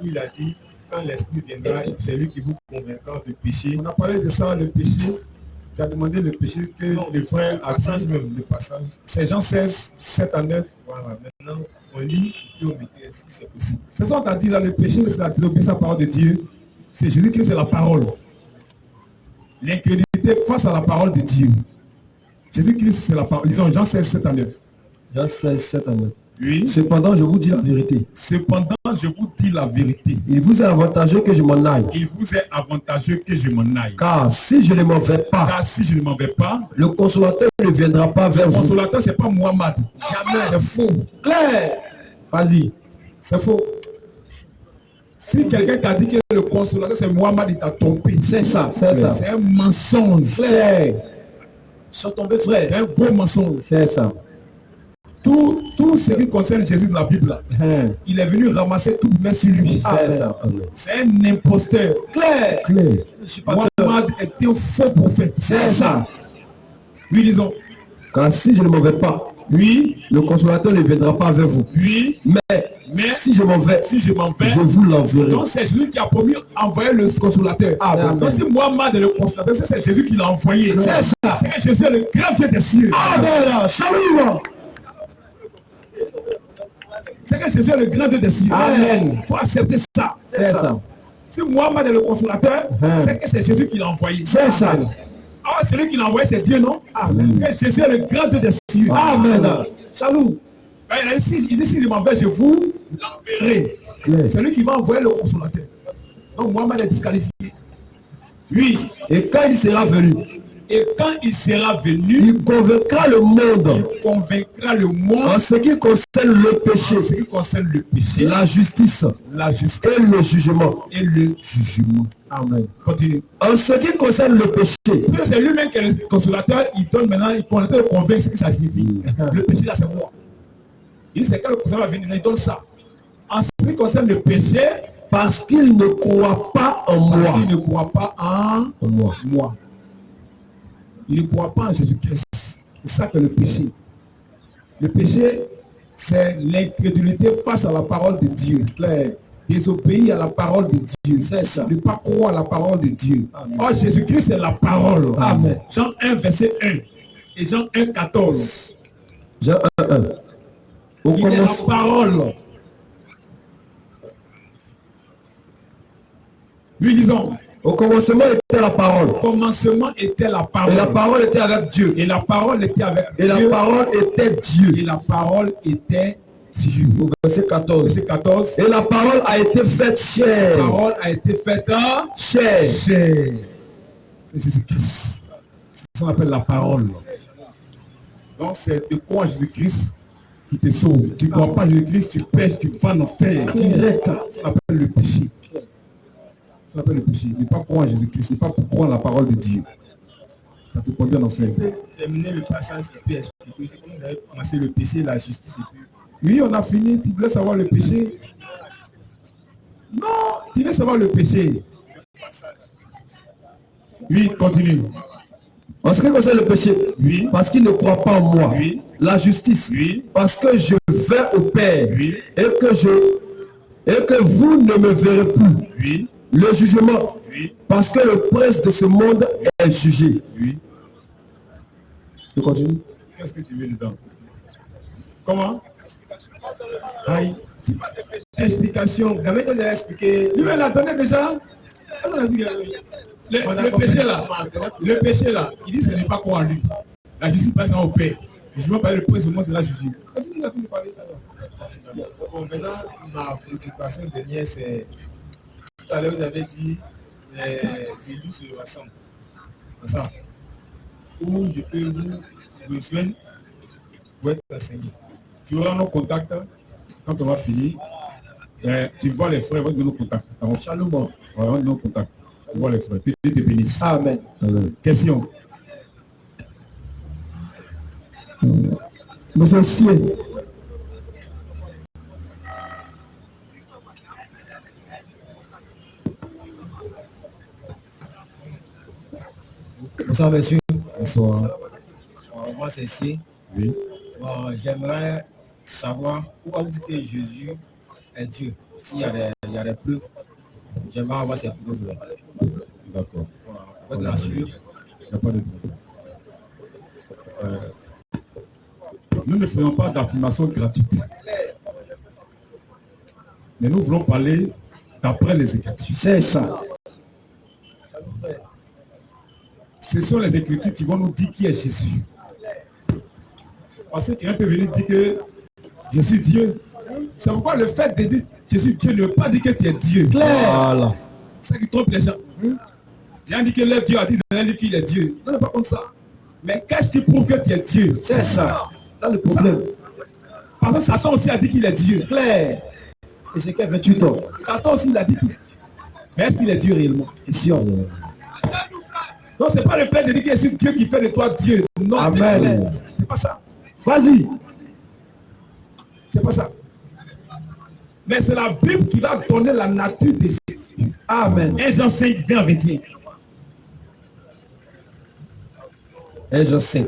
Il a dit, quand l'Esprit viendra, c'est lui qui vous convaincra de péché. On a parlé de ça, le péché. Tu as demandé le péché que le frère a dit. Même, le passage. C'est Jean 16, 7 à 9. Voilà, maintenant, on lit et on m'éclaircit si c'est possible. C'est ça qu'on t'a dit là, le péché, c'est la désobéissance à la parole de Dieu. C'est Jésus-Christ, c'est la parole. L'incrédulité face à la parole de Dieu. Jésus-Christ, c'est la parole. Disons Jean 16, 7 à 9. Jean 16, 7 à 9. Oui. Cependant, je vous dis la vérité. Cependant, je vous dis la vérité. Il vous est avantageux que je m'en aille. Il vous est avantageux que je m'en aille. Car si je ne m'en vais pas, Car si je ne m'en vais pas, le consolateur ne viendra pas vers le vous. consolateur, ce n'est pas Muhammad. Jamais. C'est faux. Clair. Vas-y. C'est faux. Si quelqu'un t'a dit que le consolateur, c'est Muhammad, il t'a trompé. C'est ça. C'est ça. C'est un mensonge. Clair. Ils sont tombés, frère. C'est un gros mensonge. C'est ça. Tout ce qui concerne Jésus dans la Bible, là, il est venu ramasser tout, mais sur lui. C'est ça. C'est un imposteur. Clair. Clair. Muhammad était un faux prophète. C'est ça. Oui, disons. Car si je ne m'en vais pas, oui, le consolateur ne viendra pas vers vous. Oui, mais si je m'en vais, je vous l'enverrai. Donc c'est Jésus qui a promis d'envoyer le consolateur. Donc si Muhammad est le consolateur, c'est Jésus qui l'a envoyé. C'est ça. C'est que Jésus est le grand Dieu des cieux. Amen. Shalom. C'est que Jésus est le grand Dieu des cieux. Amen. Il faut accepter ça. C'est ça. Si Mohammed est le consolateur, c'est que c'est Jésus qui l'a envoyé. C'est ça. Ah, celui qui l'a envoyé, c'est Dieu, non? Amen. Et Jésus est le grand Dieu des cieux. Amen. Salut. Il dit, si je m'en vais, je vous l'enverrai. C'est lui qui va envoyer le consolateur. Donc Mohammed est disqualifié. Oui. Et quand il sera venu, il convaincra le monde en ce qui concerne le péché, la justice et le jugement. Amen. Continue. En ce qui concerne le péché, c'est lui-même qui est le consolateur. Il donne maintenant, il convainc ce que ça signifie. Le péché, là, c'est moi. Il sait quand le consolateur va venir, il donne ça. En ce qui concerne le péché, parce qu'il ne croit pas en moi. Il ne croit pas en moi. Il ne croit pas en Jésus-Christ. C'est ça que le péché. Le péché, c'est l'incrédulité face à la parole de Dieu. Désobéir à la parole de Dieu. C'est ça. Ne pas croire à la parole de Dieu. Oh, Jésus-Christ est la parole. Amen. Jean 1, verset 1. Et Jean 1, 14. Jean 1, 1. Il est la parole. Lui disons. Au commencement était la parole. Au commencement était la parole. Et la parole était avec Dieu. Et la parole était avec Dieu. Et la parole était Dieu. Et la parole était Dieu. Au verset 14. Verset 14. Et la parole a été faite chair. La parole a été faite chair. C'est Jésus-Christ. C'est ce qu'on appelle la parole. Donc c'est de croire en Jésus-Christ qui te sauve. Tu ne crois pas en Jésus-Christ, tu pêches, tu vas en enfer. Ça appelle le péché. Ça s'appelle le péché. Ne pas croire en Jésus-Christ, ne pas croire en la parole de Dieu. Ça te conduit en enfer. Terminer le passage et puis expliquer comment vous avez commencé le péché, la justice et puis... Oui, on a fini. Tu voulais savoir le péché? Non, tu veux savoir le péché. Oui, continue. En ce qui concerne le péché, oui. Parce qu'il ne croit pas en moi. Oui. La justice, oui. Parce que je vais au Père, oui. Et que vous ne me verrez plus. Oui. Le jugement, oui. Parce que le prince de ce monde est jugé. Oui. Je continue. Qu'est-ce que tu veux dedans? Comment? Aïe. Explication. Gamin, vous avez expliqué. Il me l'a donné déjà. Le péché là. Le péché là. Il dit ce n'est pas quoi en lui. La justice passe au Père. Le jugement par le prince du monde, c'est la justice. Bon, maintenant, ma préoccupation dernière, c'est. Tout à l'heure, vous avez dit les élus se rassemblent. Ensemble. Où je peux vous rejoindre pour être enseigné. Tu auras nos contacts quand on va finir. Tu vois les frères, ils vont donner nos contacts. Shalom. Ouais, on va donner nos contacts. Tu vois les frères. Dieu te bénisse. Amen. Question. Monsieur Sier. Bonsoir, monsieur. Bonsoir. Moi, c'est ici. Oui. J'aimerais savoir pourquoi vous dites que Jésus est Dieu. S'il y a des preuves, j'aimerais avoir ces preuves-là. D'accord. Pour être sûr. Il n'y a pas de problème. Nous ne faisons pas d'affirmation gratuite. Mais nous voulons parler d'après les Écritures. C'est ça. Ce sont les Écritures qui vont nous dire qui est Jésus. Parce que quelqu'un peut venir dire que je suis Dieu. C'est pourquoi le fait de dire Jésus Dieu ne veut pas dire que tu es Dieu. Voilà. C'est ça qui trompe les gens. J'ai dit que le Dieu a dit qu'il est Dieu. Non, pas comme ça. Mais qu'est-ce qui prouve que tu es Dieu? C'est ça. Là le problème. Parce que Satan aussi a dit qu'il est Dieu. Claire. Et c'est qu'il a 28 ans. Satan aussi il a dit qu'il est. Mais est-ce qu'il est Dieu réellement? Question. Non, c'est pas le fait de dire que c'est Dieu qui fait de toi Dieu. Non, Amen. C'est pas ça. Vas-y. C'est pas ça. Mais c'est la Bible qui va donner la nature de Jésus. Amen. 1 Jean 5, 20 à 21. 1 Jean 5.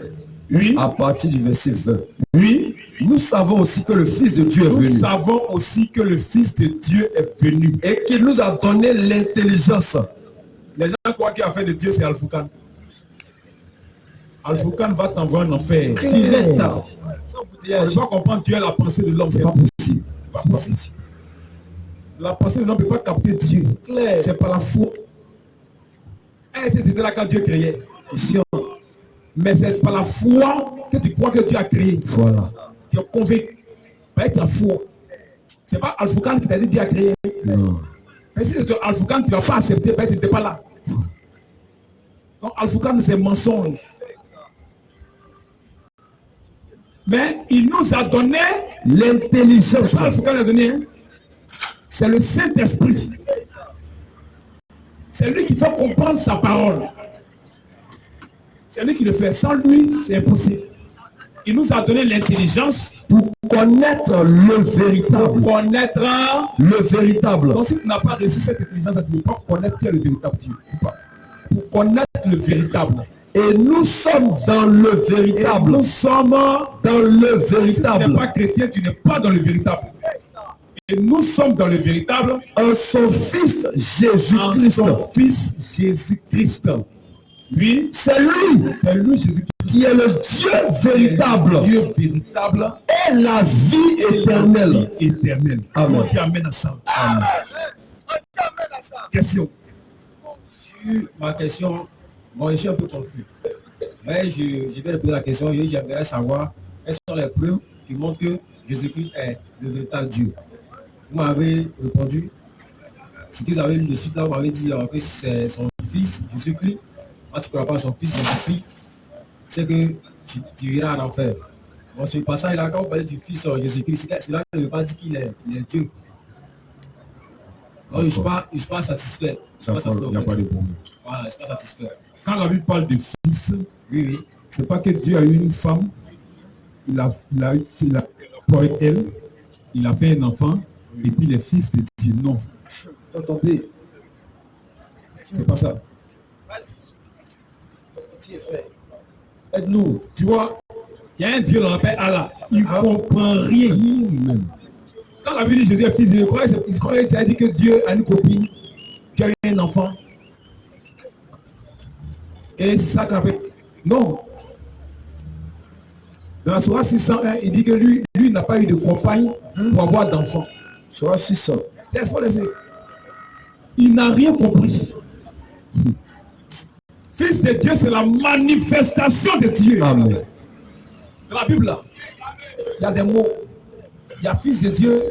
Oui. À partir du verset 20. Oui. Nous savons aussi que le Fils de Dieu est venu. Nous savons aussi que le Fils de Dieu est venu. Et qu'il nous a donné l'intelligence. Les gens croient qu'il a fait de Dieu, c'est Al-Foukan. Al-Foukan va t'envoyer en enfer. Direct. On ne peut pas comprendre Dieu la pensée de l'homme. C'est pas possible. C'est pas possible. La pensée de l'homme ne peut pas capter Dieu. Clair. C'est par la foi. Elle était là quand Dieu créait. Question. Mais c'est par la foi que tu crois que Dieu a créé. Voilà. Tu es convaincu. Par ta foi. Ce n'est pas Al-Foukan qui t'a dit Dieu a créé. Non. Mais si c'est Al-Foukan, tu ne vas pas accepter, tu n'étais pas là. Donc Al-Foukan, c'est mensonge. Mais il nous a donné l'intelligence. C'est Al-Foukan a donné. Hein? C'est le Saint-Esprit. C'est lui qui fait comprendre sa parole. C'est lui qui le fait. Sans lui, c'est impossible. Il nous a donné l'intelligence pour connaître le véritable. Pour connaître le véritable. Donc si tu n'as pas reçu cette intelligence, tu ne peux pas connaître qui est le véritable Dieu. Pour connaître le véritable. Et nous sommes dans le véritable. Et nous sommes dans le véritable. Si tu n'es pas chrétien, tu n'es pas dans le véritable. Et nous sommes dans le véritable. En son Fils Jésus-Christ. En son Fils Jésus-Christ. Oui. C'est lui Jésus-Christ, qui est le Dieu véritable. Dieu véritable. Et la vie éternelle. Amen. Qui amène ensemble. Amen. Question. Sur ma question, bon, je suis un peu confus. Mais je vais poser la question et j'aimerais savoir quelles sont les preuves qui montrent que Jésus-Christ est le véritable Dieu. Vous m'avez répondu, ce que vous avez lu de suite là, vous m'avez dit que c'est son fils Jésus-Christ. Quand tu ne crois pas son fils Jésus-Christ, c'est que tu iras en enfer. Bon, ce passage-là, quand vous parlez du fils Jésus-Christ, c'est là que je ne veux pas dire qu'il est Dieu. Donc, je ne suis pas satisfait. Il n'y a pas de problème. Voilà, je ne suis pas satisfait. Quand la Bible parle de fils, oui. C'est pas que Dieu a eu une femme, il a pour elle, il a fait un enfant, et puis les fils de Dieu. Non. C'est pas ça. Aide-nous. Tu vois, il y a un Dieu, on l'appelle Allah. Il ne comprend rien. Quand la Bible dit Jésus est fils de Dieu, il croyait que tu as dit que Dieu a une copine, tu as eu un enfant. Et c'est ça qu'on appelle. Non. Dans la Sourate 601, il dit que lui n'a pas eu de compagne pour avoir d'enfant. Sourate 600. Il n'a rien compris. Fils de Dieu, c'est la manifestation de Dieu. Amen. Dans la Bible, là, il y a des mots. Il y a fils de Dieu,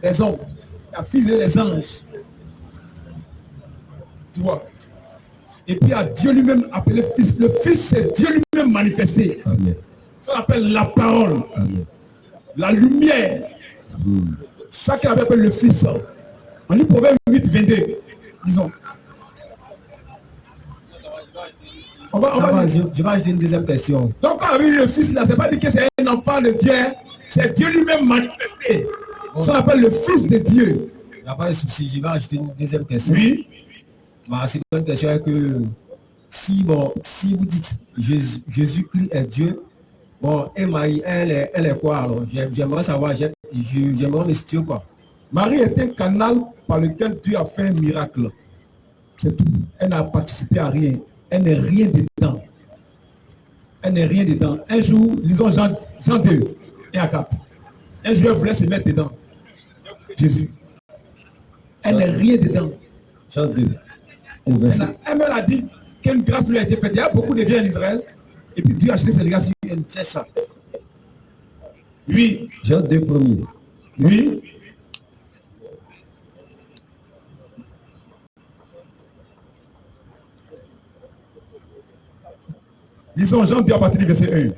les hommes. Il y a fils de Dieu, les anges. Tu vois. Et puis il y a Dieu lui-même appelé fils. Le fils, c'est Dieu lui-même manifesté. Amen. Ça appelle la parole. Amen. La lumière. Ça qu'on appelle le fils. On dit Proverbe 8, 22. Disons. Je vais ajouter une deuxième question. Donc quand on a vu le fils là, c'est pas dit que c'est un enfant de Dieu, c'est Dieu lui-même manifesté. Ça appelle le fils de Dieu. Il n'y a pas de souci, je vais ajouter une deuxième question. Oui. Ma seconde question est que si vous dites Jésus-Christ est Dieu, bon, et Marie, elle est quoi alors? J'aimerais savoir, j'aimerais me situer quoi. Marie est un canal par lequel Dieu a fait un miracle. C'est tout. Elle n'a participé à rien. Elle n'est rien dedans. Elle n'est rien dedans. Un jour, lisons Jean 2, 1 à 4. Un jour, elle voulait se mettre dedans. Jésus. Elle n'est rien dedans. Jean 2. Elle a dit qu'une grâce lui a été faite. Il y a beaucoup de gens en Israël. Et puis Dieu a acheté cette grâce sur elle. C'est ça. Oui. Jean 2 premier. Oui. Lisons Jean 2 à partir du verset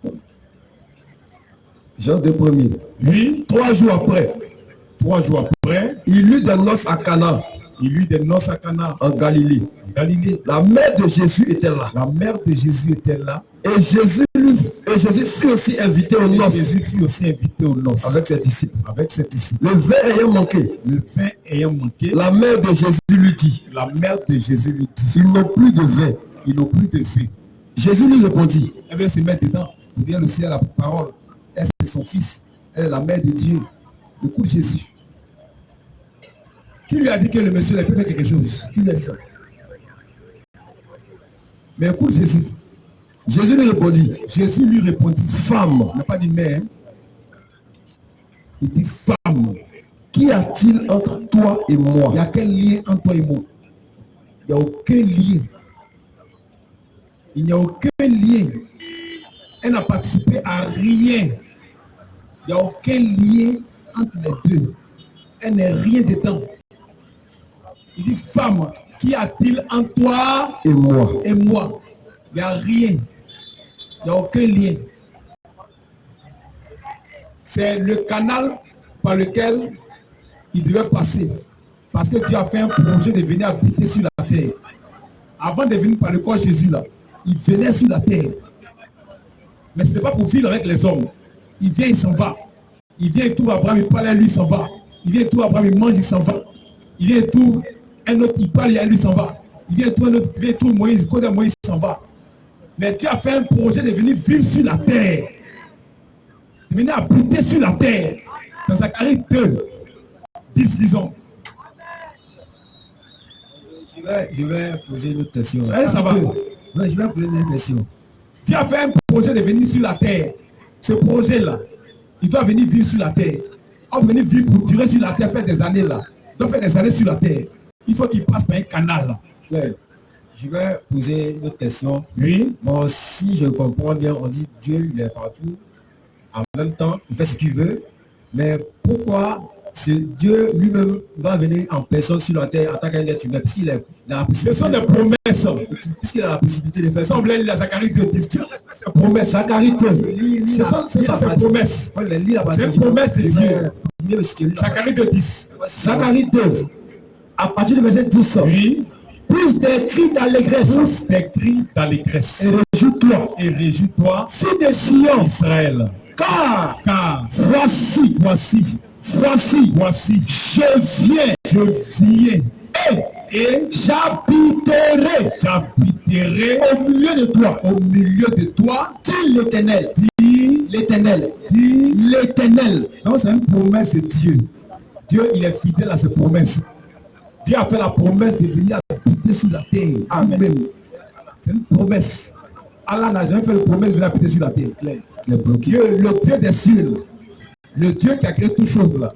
1. Jean 2 premier. Oui. 3 jours après. 3 jours après. Il eut des noces à Cana. Il eut des noces à Cana. En Galilée. Galilée. La mère de Jésus était là. La mère de Jésus était là. Et Jésus fut aussi invité aux noces. Jésus fut aussi invité aux noces. Avec ses disciples. Avec ses disciples. Le vin ayant manqué. Le vin ayant manqué. La mère de Jésus lui dit. La mère de Jésus lui dit. Ils n'ont plus de vin. Ils n'ont plus de vin. Jésus lui répondit. Elle veut se mettre dedans. Pour dire le ciel la parole. Elle, c'est son fils. Elle est la mère de Dieu. Écoute Jésus. Qui lui a dit que le monsieur peut faire quelque chose? Qui lui a dit ça? Mais écoute Jésus. Jésus lui répondit. Jésus lui répondit, Femme. il n'a pas dit mère. Il dit femme. Qu'y a-t-il entre toi et moi? Il y a quel lien entre toi et moi? Il n'y a aucun lien. Il n'y a aucun lien. Elle n'a participé à rien. Il n'y a aucun lien entre les deux. Elle n'est rien dedans. Il dit femme, qu'y a-t-il entre toi Et moi. et moi? Il n'y a rien. Il n'y a aucun lien. C'est le canal par lequel il devait passer. Parce que Dieu a fait un projet de venir habiter sur la terre. Avant de venir par le corps de Jésus, là, il venait sur la terre. Mais ce n'est pas pour vivre avec les hommes. Il vient, il s'en va. Il vient et tout, Abraham, il parle à lui, il s'en va. Il vient et tout, Abraham, il mange, il s'en va. Il vient et tout, un autre, il parle, et lui, il s'en va. Il vient et tout, un autre, il vient et tout, Moïse, il connaît Moïse, il s'en va. Mais Dieu a fait un projet de venir vivre sur la terre. De venir habiter sur la terre. Dans Zacharie 2, 10, disons. Je vais poser une autre question. Ça va. Ouais, je vais poser une question. Dieu a fait un projet de venir sur la terre. Ce projet-là, il doit venir vivre sur la terre. On va venir vivre pour durer sur la terre, faire des années là. Il doit faire des années sur la terre. Il faut qu'il passe par un canal là. Ouais. Je vais poser une autre question. Oui. Bon, si je comprends bien, on dit Dieu, il est partout. En même temps, il fait ce qu'il veut. Mais pourquoi ce Dieu lui-même va venir en personne sur la terre en tant qu'être humain? Puisqu'il a la Ce possibilité. sont des promesses. Puisqu'il a la possibilité de faire ça. Semble lire Zacharie 2, 10. Dieu respecte ses promesses. Zacharie 2. Ce sont ses promesses. C'est une promesse de Dieu. Zacharie 2, 10. Zacharie 2, à partir du verset 12. Oui. Plus des cris d'allégresse. Tous des cris d'allégresse. Et réjouis-toi. Et réjouis-toi, Fille de Sion. Israël. Car Voici, je viens et j'habiterai au milieu de toi, dit l'Éternel. Donc c'est une promesse de Dieu. Dieu, il est fidèle à ses promesses. Dieu a fait la promesse de venir habiter sur la terre. Amen. C'est une promesse. Allah n'a jamais fait la promesse de venir habiter sur la terre. Dieu, le Dieu des cieux, le Dieu qui a créé toutes choses là,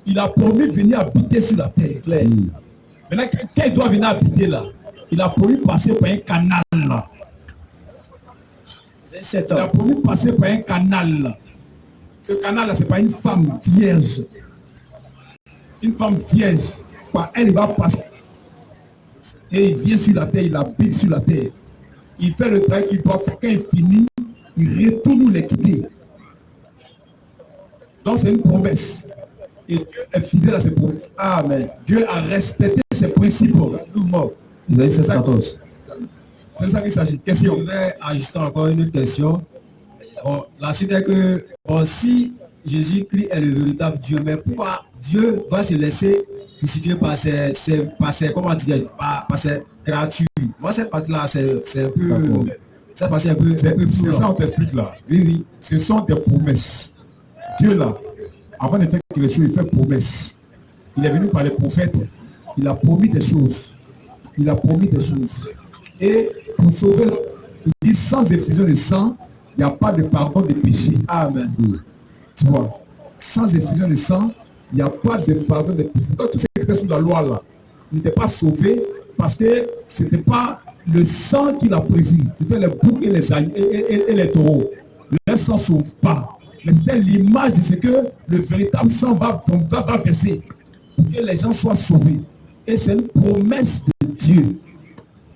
il a promis de venir habiter sur la terre. Maintenant, quand il doit venir habiter là, il a promis de passer par un canal là. Il a promis de passer par un canal là. Ce canal là, c'est pas une femme vierge. Une femme vierge, par elle, il va passer. Et il vient sur la terre, il habite sur la terre. Il fait le travail qu'il doit faire. Quand il finit, il retourne les quitter. Donc c'est une promesse. Et Dieu est fidèle à ses promesses. Amen. Dieu a respecté ses principes. C'est ça qu'il s'agit. Question. Je vais ajuster encore une autre question. Bon, la suite est que bon, si Jésus-Christ est le véritable Dieu, mais pourquoi Dieu va se laisser crucifier par ses comment dire, par ses créatures? Moi, cette partie-là, c'est un peu. Cette partie un peu c'est ça, on t'explique là. Oui. Ce sont des promesses. Dieu là, avant de faire quelque chose, il fait promesse. Il est venu par les prophètes. Il a promis des choses. Et pour sauver, il dit sans effusion de sang, il n'y a pas de pardon de péché. Amen. Tu vois, sans effusion de sang, il n'y a pas de pardon de péché. Donc, tout ce qui était sous la loi là n'était pas sauvé parce que ce n'était pas le sang qu'il a prévu. C'était les boucs et les taureaux. Le sang ne sauve pas. Mais c'était l'image de ce que le véritable sang va verser pour que les gens soient sauvés. Et c'est une promesse de Dieu.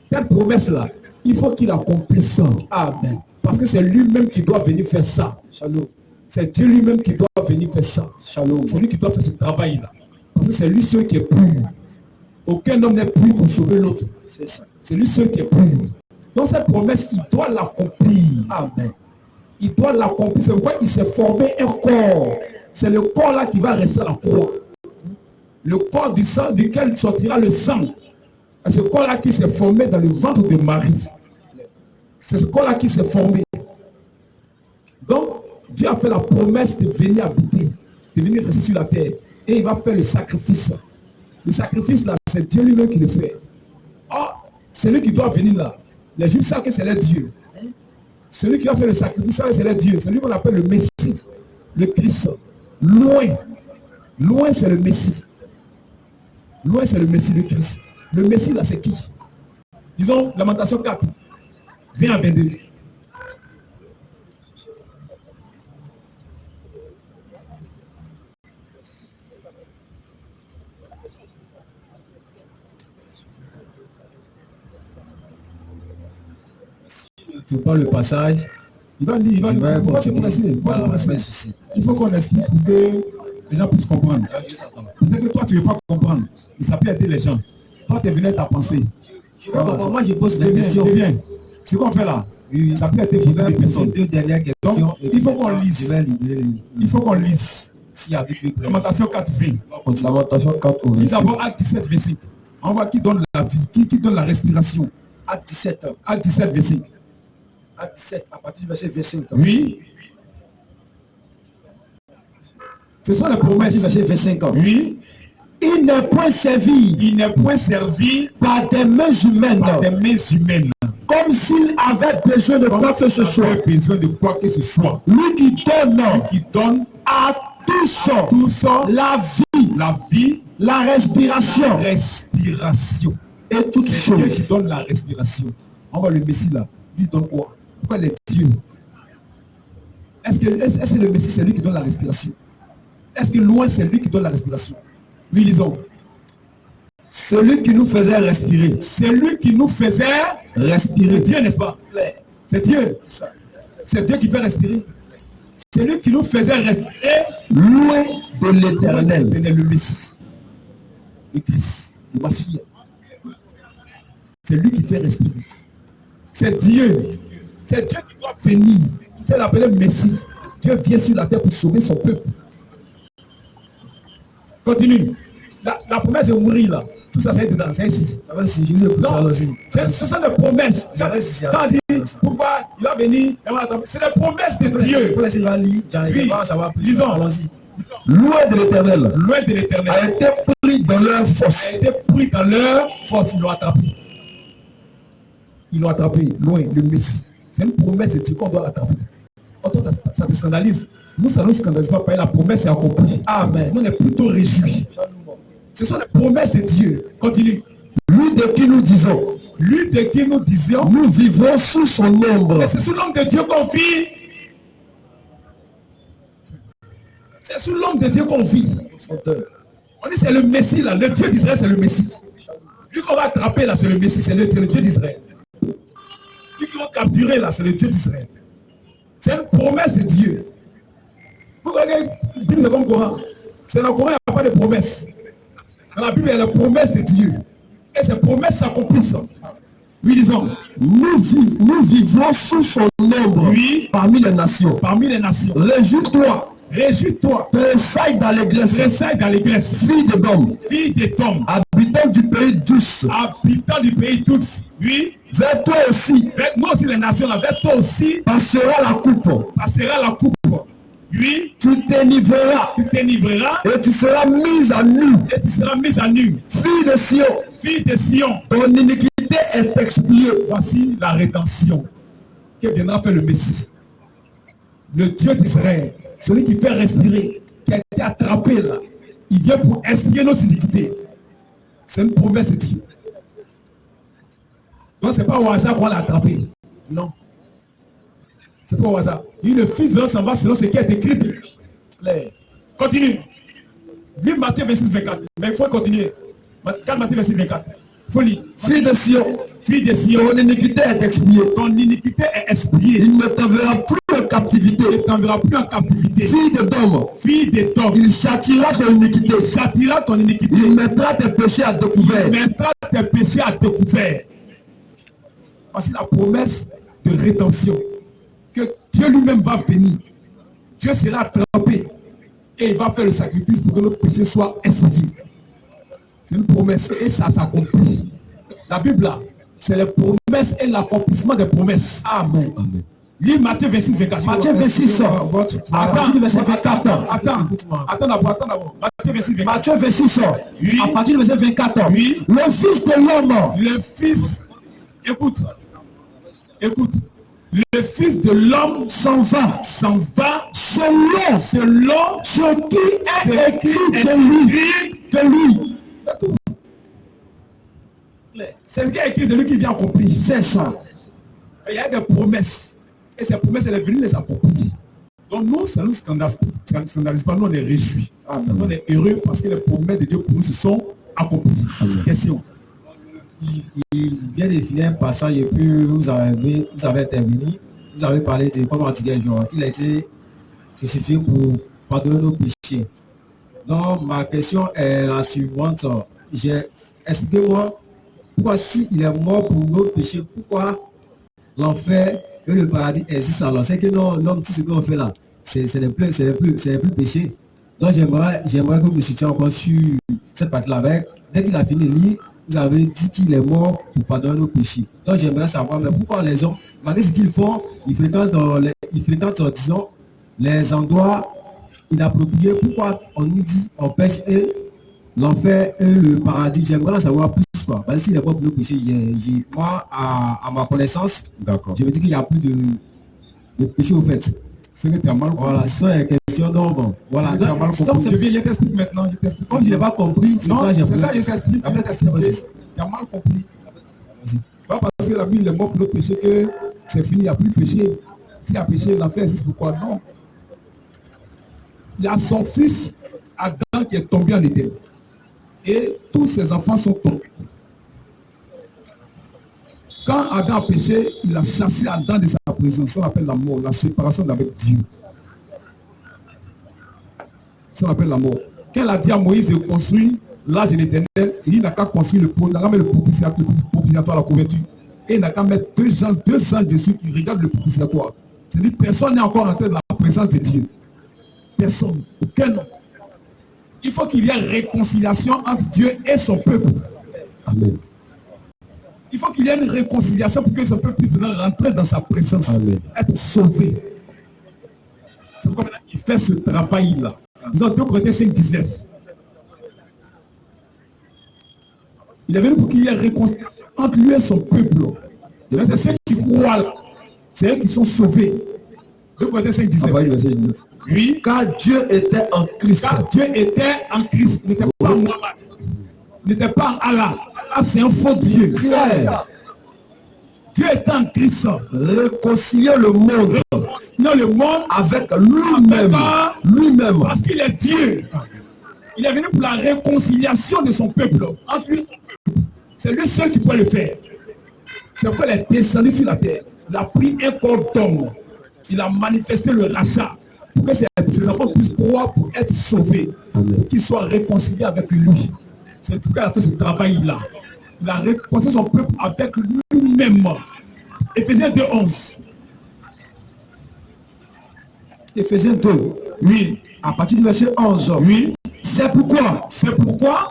Cette promesse-là, il faut qu'il accomplisse ça. Amen. Parce que c'est lui-même qui doit venir faire ça. Shalom. C'est Dieu lui-même qui doit venir faire ça. Shalom. C'est lui qui doit faire ce travail-là. Parce que c'est lui seul qui est pur. Aucun homme n'est pur pour sauver l'autre. C'est ça. C'est lui seul qui est pur. Donc cette promesse, il doit l'accomplir. Amen. Il doit l'accomplir. C'est pourquoi il s'est formé un corps. C'est le corps là qui va rester à la croix. Le corps du sang duquel sortira le sang. C'est ce corps là qui s'est formé dans le ventre de Marie. C'est ce corps là qui s'est formé. Donc, Dieu a fait la promesse de venir habiter, de venir rester sur la terre. Et il va faire le sacrifice. Le sacrifice là, c'est Dieu lui-même qui le fait. Oh, c'est lui qui doit venir là. Les Juifs savent que c'est leur Dieu. Celui qui a fait le sacrifice, c'est le Dieu. Celui qu'on appelle le Messie, le Christ. Loin. Loin, c'est le Messie. Loin, c'est le Messie, le Christ. Le Messie, là, c'est qui? Disons, Lamentation 4, 20 à 22. Tu vois le passage. Il va lire, il faut qu'on explique pour que les gens puissent comprendre. Peut-être que toi, tu ne veux pas comprendre, mais ça peut aider les gens. Toi, tu es venu à ta pensée. Moi, je pose des questions. C'est quoi on fait là? Oui, ça peut aider les personnes. Deux dernières questions. Donc, il faut qu'on lise. Il faut qu'on lise. Lamentation 4, 20. Lamentation 4, Il d'abord Acte 17, verset. On voit qui donne la vie, qui donne la respiration. Acte 17. Acte 17, verset. Acte 17, à partir du verset 25. Oui. Ce sont les promesses. Verset 25. Oui. Il n'est point servi. Il n'est point servi par des mains humaines. Par des mains humaines. Comme s'il avait besoin de quoi que ce soit. Besoin de quoi que ce soit. Lui qui donne à tous la vie, la respiration. Et toutes choses. Dieu qui donne la respiration. On voit le Messie là. Lui donne quoi? Pourquoi les dieux? Est-ce que le Messie c'est lui qui donne la respiration? Est-ce que loin c'est lui qui donne la respiration? Oui, lisons. Celui qui nous faisait respirer. Celui qui nous faisait respirer. Dieu, n'est-ce pas? C'est Dieu. C'est Dieu qui fait respirer. C'est lui qui nous faisait respirer. Loin de l'éternel. Le Messie. Le Christ. Le Mashiach. C'est lui qui fait respirer. C'est Dieu. C'est Dieu qui doit venir. C'est l'appelé Messie. Dieu vient sur la terre pour sauver son peuple. Continue. La promesse de mourir là. Tout ça, c'est dedans. C'est ici. Non, ce sont des promesses. Quand on dit pourquoi il va venir, c'est des promesses de Dieu. Oui. Disons. Loin de l'éternel. Loin de l'éternel. A été pris dans leur force. A été pris dans leur force. Ils l'ont attrapé. Ils l'ont attrapé. Loin. Le Messie. C'est une promesse de Dieu qu'on doit attraper. Ça te scandalise. Nous, ça ne nous scandalise pas. La promesse est accomplie. Amen. Nous, on est plutôt réjouis. Ce sont les promesses de Dieu. Continue. Lui de qui nous disons. Lui de qui nous disions. Nous vivons sous son ombre. C'est sous l'ombre de Dieu qu'on vit. C'est sous l'ombre de Dieu qu'on vit. On dit c'est le Messie là. Le Dieu d'Israël, c'est le Messie. Lui qu'on va attraper là, c'est le Messie. C'est le Dieu d'Israël. Lui qui va capturer là, c'est le Dieu d'Israël. C'est une promesse de Dieu. Vous regardez, la Bible c'est comme le Coran. C'est dans le Coran, il n'y a pas de promesse. Dans la Bible, il y a la promesse de Dieu. Et ces promesses s'accomplissent. Oui, disons. Nous vivons sous son ombre. Oui. Parmi les nations. Parmi les nations. Réjouis-toi. Réjouis-toi. Tressaille dans l'église. Tressaille dans l'église. Fille de d'hommes. Fille de d'hommes. Habitant du pays douce. Habitant du pays douce. Oui. Vers toi aussi. Vers nous aussi les nations là. Vers toi aussi. Passera la coupe. Passera la coupe. Oui. Tu t'enivreras. Tu t'enivreras. Et tu seras mise à nu. Et tu seras mise à nu. Fille de Sion. Fille de Sion. Ton iniquité est expiée. Voici la rédemption que viendra faire le Messie. Le Dieu d'Israël. Celui qui fait respirer. Qui a été attrapé là. Il vient pour expier nos iniquités. C'est une promesse de Dieu. Donc c'est pas au hasard qu'on l'a attrapé. Non. C'est pas au hasard. Il dit le Fils de l'homme s'en va selon ce qui est écrit. Continue. Lis Matthieu 26, 24. Mais il faut continuer. 4 Matthieu 26, 24. Il faut lire. Fille de Sion. Fille de Sion. Ton iniquité est expiée. Ton iniquité est expiée. Il ne t'enverra plus en captivité. Il ne t'enverra plus en captivité. Fille de d'homme. Fille de d'homme. Il châtira ton iniquité. Il châtira ton iniquité. Il mettra tes péchés à découvert. Il mettra tes péchés à découvert. Voici la promesse de rédemption. Que Dieu lui-même va venir. Dieu sera attrapé. Et il va faire le sacrifice pour que nos péchés soient expiés. C'est une promesse et ça s'accomplit. La Bible là, c'est les promesses et l'accomplissement des promesses. Amen. Amen. Lis Matthieu 26, 24. Matthieu 26, à partir du verset 24. Attends d'abord. Matthieu 26, 24. Matthieu 26, oui. À partir du verset 24. Oui. Le Fils de l'homme. Le Fils, écoute. Le Fils de l'homme s'en va selon ce qui est écrit de lui. C'est ce qui est écrit de lui qui vient accomplir. C'est ça. Il y a des promesses. Et ces promesses, elle est venue les accomplir. Donc nous, ça ne nous scandalise pas, nous on est réjouis. Nous on est heureux parce que les promesses de Dieu pour nous se sont accomplies. Question. Il vient de finir un passage et puis vous avez intervenu. Vous avez parlé de comment Antiguer Jean, qu'il a été crucifié pour pardonner nos péchés. Donc ma question est la suivante. Expliquez-moi pourquoi s'il est mort pour nos péchés, pourquoi l'enfer et le paradis existent alors? C'est que l'homme, tout ce qu'on fait là, c'est plus péché. Donc j'aimerais que vous me citiez encore sur cette partie-là. Dès qu'il a fini de lire, vous avez dit qu'il est mort pour pardonner nos péchés. Donc j'aimerais savoir, mais pourquoi les hommes, malgré ce qu'ils font, ils fréquentent, disons, les endroits inappropriés, pourquoi on nous dit, on pêche et l'enfer et le paradis? J'aimerais savoir plus quoi. Parce que s'il est mort pour nos péchés, moi, à ma connaissance, je me dis qu'il n'y a plus de péché au fait. C'est que tu as mal compris. Voilà, c'est une question d'homme. Voilà. Tu as mal compris. Je t'explique maintenant. Comme je n'ai pas compris, c'est ça, je t'explique. Tu as mal compris. C'est pas parce que la Bible est mort pour le péché que c'est fini, il n'y a plus de péché. S'il y a péché, l'enfer existe pourquoi? Non. Il y a son fils Adam qui est tombé en Éden. Et tous ses enfants sont tombés. Quand Adam a péché, il a chassé Adam de sa présence. Ça on appelle la mort, la séparation avec Dieu. Ça on appelle la mort. Quand il a dit à Moïse de construire l'âge de l'Éternel, il n'a qu'à construire le propitiatoire à la couverture. Et il n'a qu'à mettre deux anges dessus qui regardent le propitiatoire. C'est-à-dire que personne n'est encore entré dans la présence de Dieu. Personne. Aucun homme. Il faut qu'il y ait réconciliation entre Dieu et son peuple. Amen. Il faut qu'il y ait une réconciliation pour que ce peuple puisse rentrer dans sa présence. Amen. Être sauvé. C'est pourquoi il fait ce travail-là. Ils ont 2 Corinthiens 5:19. Il est venu pour qu'il y ait réconciliation entre lui et son peuple. C'est ceux qui croient là. C'est eux qui sont sauvés. 2 Corinthiens 5:19. Oui. Car Dieu était en Christ. Car Dieu était en Christ. Il n'était pas en Muhammad. Il n'était pas en Allah. Ah, c'est un faux Dieu. Dieu était en Christ. Réconcilier le monde. Non, le monde avec lui-même. Parce qu'il est Dieu. Il est venu pour la réconciliation de son peuple. Entre lui et son peuple. C'est lui seul qui peut le faire. C'est pourquoi il est descendu sur la terre. Il a pris un corps d'homme. Il a manifesté le rachat. Pour que ses enfants puissent croire pour être sauvés. Qu'ils soient réconciliés avec lui. C'est pourquoi il a fait ce travail-là. Il a réconcilié son peuple avec lui-même. Éphésiens 2:11. Éphésiens 2. Oui. À partir du verset 11. Oui. C'est pourquoi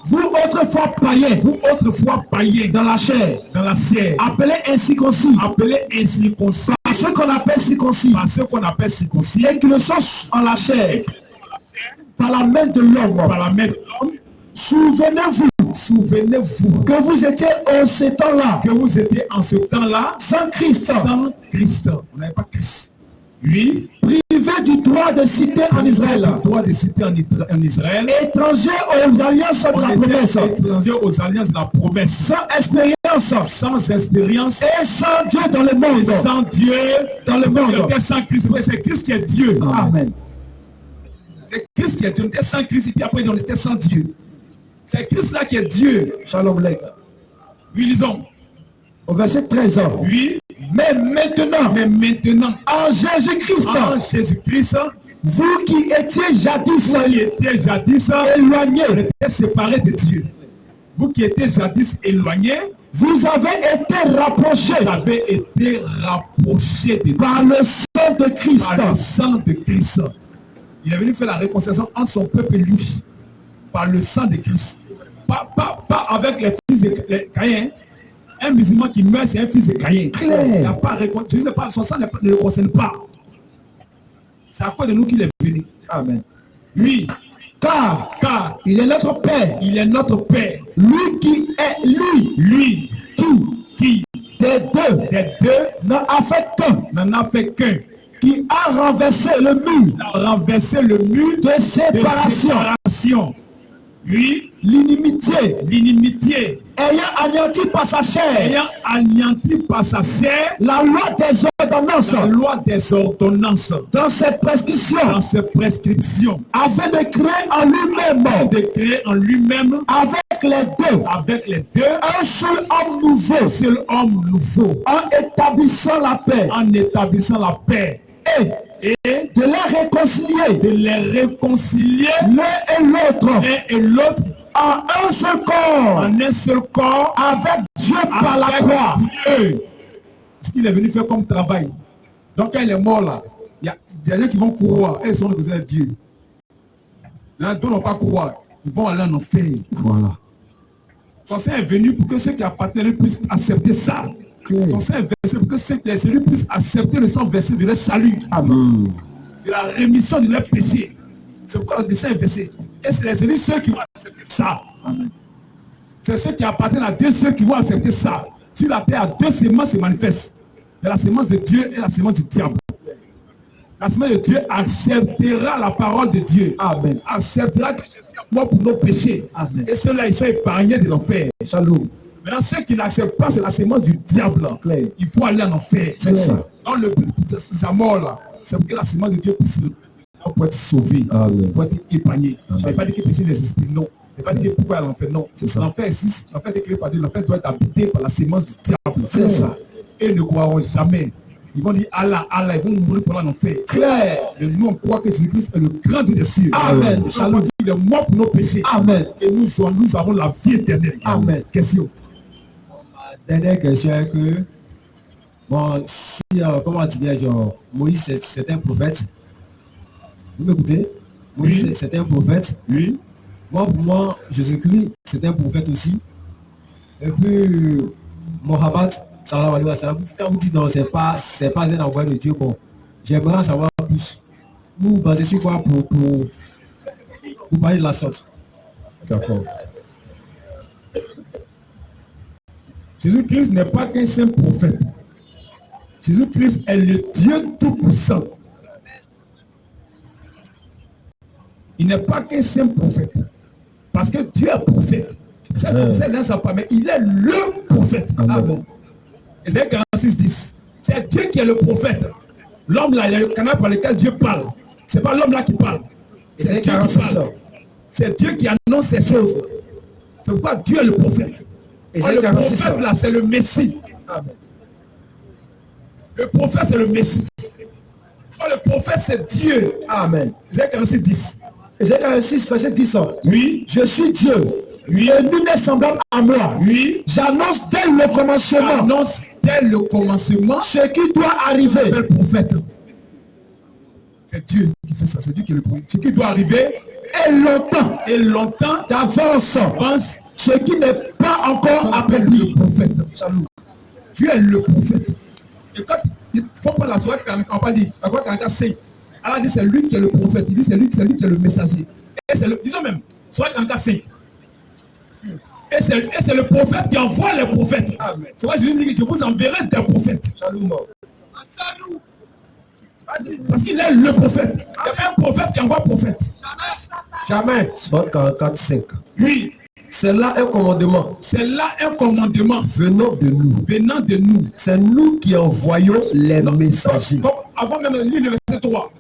vous autrefois païens dans la chair, appelés incirconcis, par ceux qu'on appelle circoncis, et qui ne sont en la chair, par la main de l'homme. Souvenez-vous que vous étiez en ce temps-là, sans Christ. On n'avait pas Christ. Oui. Privé du droit de cité en Israël. Étranger aux alliances de la promesse. Sans expérience. Et sans Dieu dans le monde. Il était sans Christ. C'est Christ qui est Dieu. Amen. C'est Christ qui est Dieu. On était sans Christ et puis après on était sans Dieu. C'est Christ là qui est Dieu. Shalom Lek. Oui, lisons. Au verset 13. Oui. Mais maintenant, en Jésus-Christ, vous qui étiez jadis éloignés, séparés de Dieu. Vous qui étiez jadis éloignés, vous avez été rapprochés. De par le sang de Christ. Il est venu faire la réconciliation entre son peuple et lui. Par le sang de Christ. Pas avec les fils de Caïn. Un musulman qui meurt, c'est un fils de Caïn. Il n'a pas réconcilié. Son sang ne le concerne pas. C'est à cause de nous qu'il est venu. Deux. Oui. Car il est notre Père. Lui qui des deux n'en a fait qu'un. n'en a fait qu'un. Qui a renversé le mur. Il a renversé le mur de séparation. Oui. L'inimitié. Ayant anéanti par sa chair. La loi des ordonnances. Dans ses prescriptions. Afin de créer en lui-même. Avec les deux. Un seul homme nouveau. En établissant la paix. Et de les réconcilier. L'un et l'autre. En un seul corps. Avec Dieu par la croix. Ce qu'il est venu faire comme travail. Donc quand il est mort là, il y a des gens qui vont courir et ils sont de Dieu. Il y en a d'autres qui ne vont pas courir. Ils vont aller en enfer. Voilà. Son Saint est venu pour que ceux qui appartiennent puissent accepter ça. Son Saint est versé pour que ceux qui les élus puissent accepter le sang versé de leur salut. Amen. De la rémission de leurs péchés. C'est pourquoi le sang est versé. Et c'est les élus ceux qui vont accepter ça. Amen. C'est ceux qui appartiennent à Dieu, ceux qui vont accepter ça. Si la terre a deux sémences se manifeste. Il y a la sémence de Dieu et la sémence du diable. La sémence de Dieu acceptera la parole de Dieu. Amen. Acceptera que Jésus est mort pour nos péchés. Amen. Et ceux-là, ils sont épargnés de l'enfer. Shalom. Maintenant, ceux qui n'acceptent pas, c'est la sémence du diable. Claire. Il faut aller en enfer. C'est ça. Dans le but de sa mort, là, c'est pour que la sémence de Dieu puisse être sauvée, pour être épargnée. Je n'ai pas dit que péché des esprits, non. Je n'ai pas dit pourquoi l'enfer, non. L'enfer existe, l'enfer est créé par Dieu, l'enfer doit être habité par la sémence du diable. C'est ça. Et ils ne croiront jamais. Ils vont dire Allah, Allah, ils vont mourir pendant l'enfer. Claire. Mais nous, on croit que Jésus-Christ est le grand Dieu des cieux. Amen. Il est mort pour nos péchés. Amen. Et nous avons la vie éternelle. Amen. Question. Ma dernière question est que, bon, si, comment dire, genre, Moïse, c'est un prophète. Vous m'écoutez? Moïse, oui. C'est un prophète. Oui. Moi, pour moi, Jésus-Christ, c'est un prophète aussi. Et puis, Mohammed, sallallahu alayhi wa sallam, quand vous dites non, c'est pas un envoyé de Dieu, bon, j'aimerais en savoir plus. Vous basez sur quoi pour parler de la sorte? D'accord. Jésus-Christ n'est pas qu'un simple prophète. Jésus-Christ est le Dieu tout-puissant. Il n'est pas qu'un simple prophète. Parce que Dieu est prophète. C'est dans sa part, mais il est le prophète. Amen. Et c'est 46-10. C'est Dieu qui est le prophète. L'homme là, il est le canal par lequel Dieu parle. Ce n'est pas l'homme là qui parle. C'est Dieu qui parle. C'est Dieu qui annonce ces choses. C'est pourquoi Dieu est le prophète. Et le prophète là, c'est le Messie. Amen. Le prophète, c'est le Messie. Le prophète, c'est Dieu. Amen. Ésaïe 46-10. Ésaïe 46, verset 10. Oui. Je suis Dieu. Oui. Et nul n'est semblable à moi. Oui. J'annonce dès le commencement. J'annonce dès le commencement ce qui doit arriver. Le prophète. C'est Dieu qui fait ça. C'est Dieu qui est le prophète. Ce qui doit arriver. Et longtemps. D'avance. Ce qui n'est pas encore accompli. Le prophète. Dieu est le prophète. Et quand il faut prendre la soirée, on va dire, la soirée 45, Allah dit c'est lui qui est le prophète. Il dit c'est lui qui est le messager. Et c'est le, disons même, soirée 45. Et c'est le prophète qui envoie les prophètes. C'est vrai, Jésus dit que je vous enverrai des prophètes. Parce qu'il est le prophète. Il y a un prophète qui envoie prophète. Jamais. Soirée 45. Oui. C'est là un commandement. C'est là un commandement. Venant de nous. C'est nous qui envoyons les messagers. Avant même de lire le verset 3.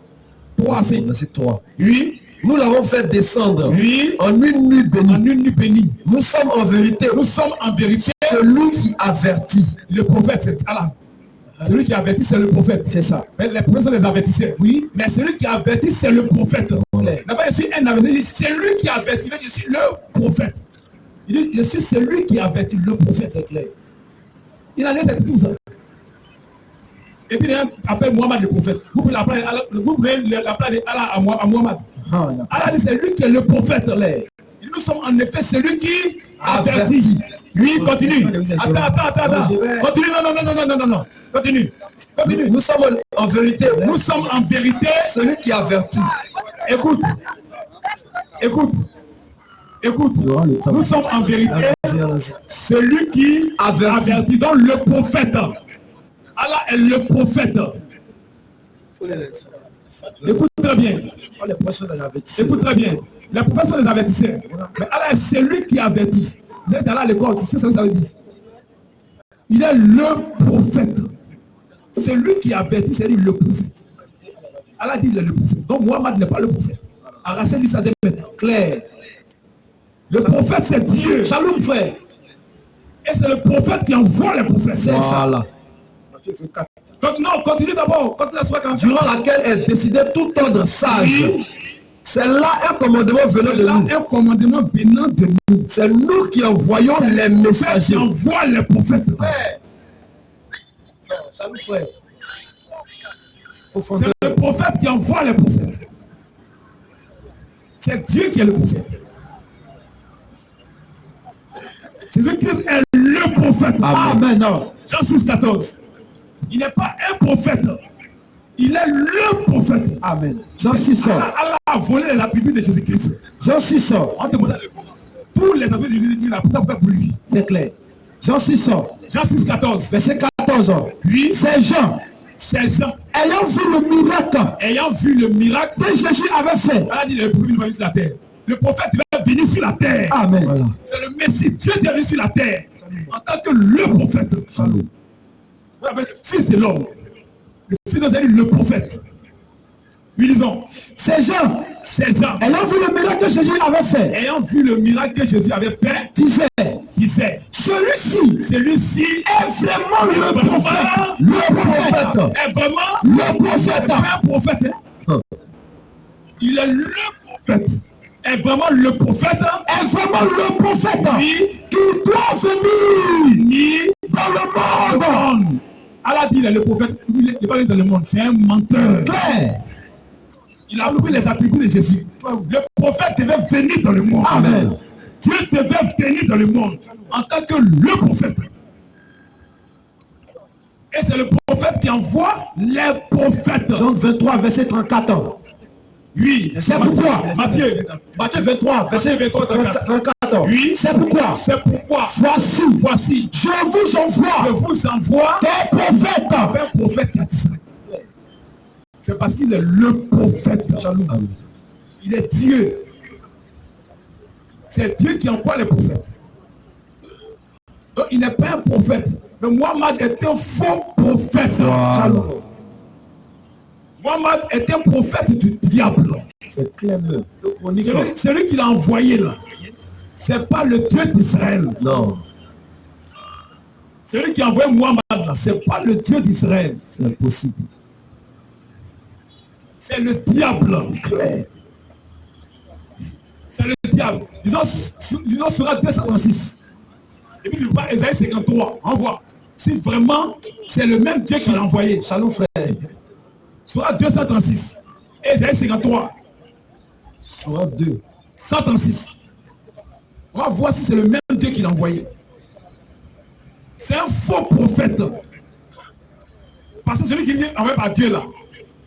3 c'est. Verset 3. Oui. Nous l'avons fait descendre. Oui. En une nuit bénie. En une nuit bénie. Nous sommes en vérité. Celui qui avertit. Le prophète, c'est Allah. Celui qui avertit, c'est le prophète. C'est ça. Mais les prophètes sont les avertisseurs. Oui. Mais celui qui avertit, c'est le prophète. D'abord, ici, un avertisseur, c'est lui qui avertit. Il dit, je suis le prophète. Il dit, je suis celui qui avertit le prophète, c'est clair. Il a dit, c'est tout ça. Et puis, il appelle Mohammed le prophète. Vous pouvez l'appeler Allah à Mohammed. Allah dit, c'est lui qui est le prophète. Nous sommes en effet celui qui avertit. Oui, continue. Attends. Continue, non. Continue. Nous sommes en vérité. Nous sommes en vérité. Celui qui avertit. Écoute. Nous sommes en vérité celui qui avertit. Donc le prophète. Allah est le prophète. Écoute très bien. Écoute très bien. Les prophètes sont les avertisseurs. Mais alors, c'est lui qui avertit. Vous êtes allé à l'école, tu sais ce que ça veut dire. Il est le prophète. C'est lui qui avertit, c'est lui le prophète. Allah dit il est le prophète. Donc Mohammed n'est pas le prophète. Arrachez lui ça dès maintenant. Clair. Le prophète c'est Dieu. Shalom frère. Et c'est le prophète qui envoie les prophètes. C'est ça. Non, continue d'abord. Durant laquelle est décidé tout ordre sage. Oui. C'est là un commandement venant de nous. Un commandement venant de nous. C'est nous qui envoyons les messagers. Qui envoient les prophètes. Salut frère. C'est le prophète qui envoie les prophètes. C'est Dieu qui est le prophète. Jésus-Christ est le prophète. Amen. Jean 6, 14. Il n'est pas un prophète. Il est le prophète. Amen. Jean 6. Allah a volé les attributs de Jésus-Christ. Jean 6. On te demande tous les attributs de Jésus-Christ, il a pour lui. C'est clair. Jean 6. Jean 6, 14. Verset 14. Oui. C'est Jean. C'est Jean. Ayant vu le miracle que Jésus avait fait. Allah dit le premier va sur la terre. Le prophète va venir sur la terre. Amen. Voilà. C'est le Messie. Dieu est venu sur la terre en tant que le prophète. Salut. Vous avez le fils de l'homme. Le fils de l'homme, le prophète. Oui, disons. C'est Jean. C'est Jean. Ayant vu le miracle que Jésus avait fait. Ayant vu le miracle que Jésus avait fait. Disait. Celui-ci est vraiment le prophète. Le prophète. Est vraiment le prophète. Un prophète. Il est le prophète. Est vraiment le prophète. Est vraiment le prophète. Oui. Qui doit venir dans le monde. Allah dit, il est le prophète. Il n'est pas venu dans le monde. C'est un menteur. Claire. Il a pris les attributs de Jésus. Le prophète devait venir dans le monde. Amen. Dieu devait venir dans le monde en tant que le prophète. Et c'est le prophète qui envoie les prophètes. Jean 23, verset 34. Oui. C'est pourquoi. Matthieu 23, verset 23, 34. Oui. C'est pourquoi. Voici. Je vous envoie. Des prophètes. Un prophète qui a dit ça. C'est parce qu'il est le prophète. Il est Dieu. C'est Dieu qui envoie les prophètes. Donc il n'est pas un prophète. Mais Mohammed est un faux prophète. Wow. Mohammed est un prophète du diable. C'est clair. C'est lui qui l'a envoyé là. C'est pas le Dieu d'Israël. Non. Celui qui a envoyé Mohammed là, c'est pas le Dieu d'Israël. C'est impossible. C'est le diable. Clair. C'est le diable. Disons sur 236. Et puis, Esaïe 53. On voit. Si vraiment c'est le même Dieu qui l'a envoyé. Shalom, frère. Sur 236. Esaïe 53. Sur 2. 136. On va voir si c'est le même Dieu qui l'a envoyé. C'est un faux prophète. Parce que celui qui dit envoyé par Dieu là.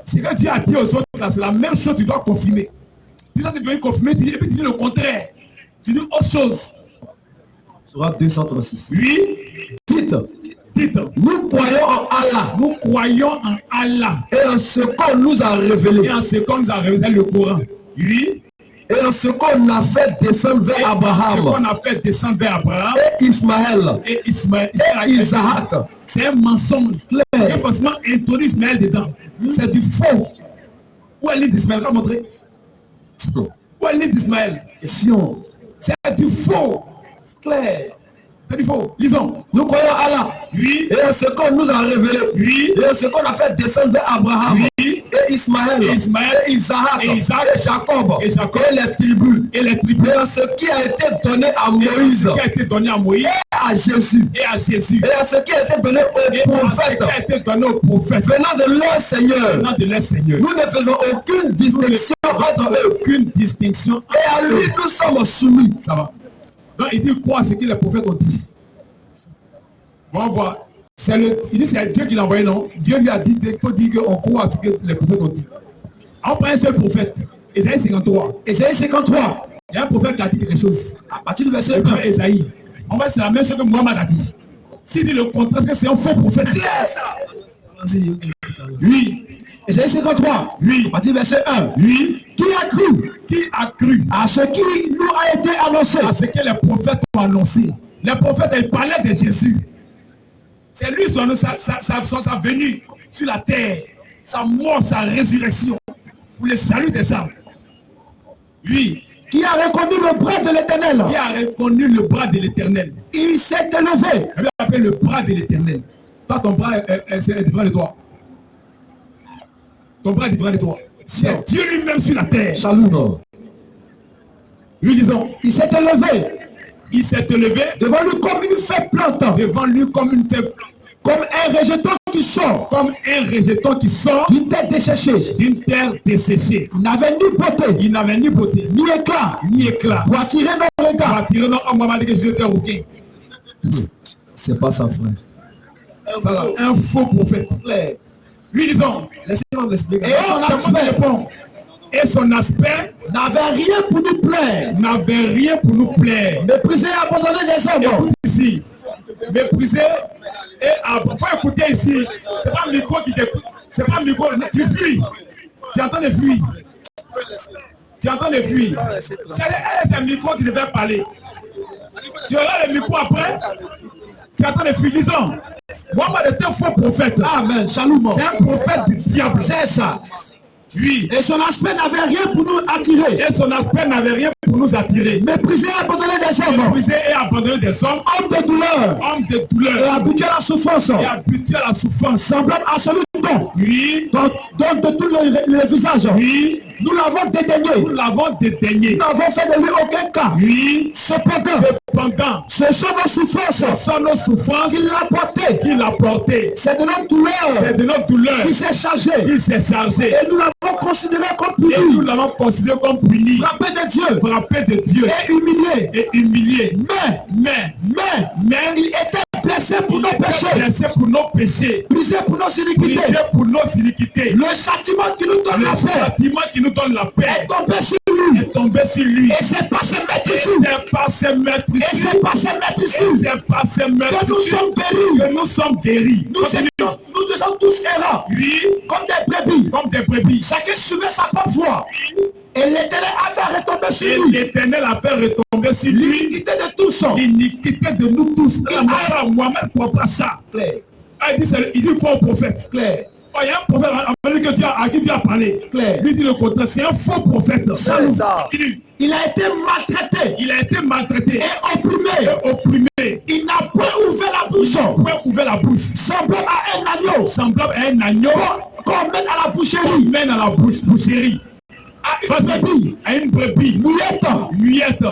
C'est que Dieu a dit aux autres là, c'est la même chose, tu dois confirmer. Tu dois devenir confirmer, et puis tu dis le contraire. Tu dis autre chose. Sur 236. Oui. Dites. Nous croyons en Allah. Nous croyons en Allah. Et en ce qu'on nous a révélé. Et en ce qu'on nous a révélé le Coran. Oui. Et en ce qu'on a fait descendre vers Abraham. Ce qu'on a fait descendre vers Abraham. Et Ismaël. Et Ismaël. Et Isaac. C'est un mensonge. Il y a forcément introduit Ismaël dedans. C'est du faux. Où est l'île d'Ismaël? On va montrer. Où est l'île d'Ismaël? Question. C'est du faux. Clair. C'est du faux. Lisons. Nous croyons à Allah. Oui. Et en ce qu'on nous a révélé. Oui. Et en ce qu'on a fait descendre vers Abraham. Oui. Et Ismaël. Et Isaac. Et Jacob. Et les tribus. Et les tribus. Et en ce qui a été donné à Moïse. Qui a été donné à Moïse. Et à Jésus. Et à Jésus. Et à ce qui a été donné aux prophètes. Qui a été donné aux prophètes. Venant de leur Seigneur. Venant de leur Seigneur. Nous ne faisons aucune distinction entre eux. Aucune distinction. Et à lui, nous sommes soumis. Ça va. Donc il dit quoi ce que les prophètes ont dit. Bon, on voit. Il dit c'est Dieu qui l'a envoyé, non? Dieu lui a dit, il faut dire qu'on croit à ce que les prophètes ont dit. On prend un seul prophète. Esaïe 53. Esaïe 53. Il y a un prophète qui a dit quelque chose. À partir du verset 1. Esaïe. On va c'est la même chose que Mohammed a dit. S'il dit le contraire, c'est un faux prophète. Oui. Ésaïe 53. Oui. À partir du verset 1. Oui. Qui a cru? Qui a cru À ce qui nous a été annoncé. à ce que les prophètes ont annoncé? Les prophètes, ils parlaient de Jésus. C'est lui sa venue sur la terre, sa mort, sa résurrection, pour le salut des âmes. Oui. Qui a reconnu le bras de l'Éternel. Qui a reconnu le bras de l'Éternel. Il s'est élevé. On appelle le bras de l'Éternel. Toi, ton bras est devant de toi. Ton bras est devant de toi. C'est Dieu lui-même sur la terre. Shalom. Lui disons, il s'est élevé. Il s'est élevé devant lui comme une faible plante. Devant lui comme une faible plante. Comme un rejeton qui sort. Comme un rejeton qui sort d'une terre desséchée. D'une terre desséchée. Il n'avait ni beauté. Il n'avait ni beauté. Ni éclat. Ni éclat. Pour attirer nos regards. Pour attirer nos regards. On m'a dit que j'étais rouquin. C'est pas ça, frère. Un faux prophète. Lui disons. Laissez-moi m'expliquer. Et son aspect n'avait rien pour nous plaire. N'avait rien pour nous plaire. Mépriser et abandonner des hommes. Écoute ici. Mépriser et faut écouter ici. C'est pas le micro qui t'écoute. C'est pas le micro. Tu fuis. Tu entends les fuir. Tu entends les fuir. C'est le micro qui devait parler. Tu auras le micro après. Tu entends les fuir. Disons. Mohammed est un faux prophète. Amen. Shalom. C'est un prophète du diable. C'est ça. Oui. Et son aspect n'avait rien pour nous attirer. Et son aspect n'avait rien pour nous attirer. Mépriser et abandonner des hommes. Mépriser et abandonner des hommes. Homme de douleur. Homme de douleur. Et habitué à la souffrance. Et habitué à la souffrance. Semblable à celui dont. Oui. Dont de tous les visages. Oui. Nous l'avons dédaigné. Nous l'avons dédaigné. Nous n'avons fait de lui aucun cas. Oui. Cependant. Ce sont nos souffrances. Ce sont nos souffrances. Qu'il l'a porté. Qu'il a porté. C'est de notre douleur. C'est de notre douleur. Qui s'est chargé. Qui s'est chargé. Et nous l'avons considéré comme puni. Et nous l'avons considéré comme puni. Frappé de Dieu. Frappé de Dieu. Et humilié. Et humilié. Mais il était blessé pour nos péchés. Blessé pour nos péchés. Brisé pour nos iniquités. Brisé pour nos iniquités. Le châtiment qui nous donne la paix. Le châtiment qui nous donne la paix. Est tombé sur lui. Est tombé sur lui. Et c'est passé mettre ici. C'est passé mettre ici. Et c'est passé mettre ici. C'est passé mettre ici. Que nous sommes guéris. Que nous sommes guéris. Nous sommes tous errants. Oui. Comme des brebis. Comme des brebis. Chacun suivait sa propre voie. Et l'Éternel a fait retomber sur lui. L'Éternel a fait retomber sur lui. L'iniquité de tous. L'iniquité de nous tous. Moi-même, ne crois pas ça. Clair. Il dit faux prophète. Clair. Il y a un prophète à qui Dieu a parlé. Clair. Lui dit le contraire, c'est un faux prophète. Il a été maltraité. Il a été maltraité. Et opprimé. Et opprimé. Il n'a pas ouvert la bouche. Point ouvert la bouche. Semblable à un agneau. Semblable à un agneau. Qu'on mène à la boucherie. Mène à la boucherie. À une brebis. Muette.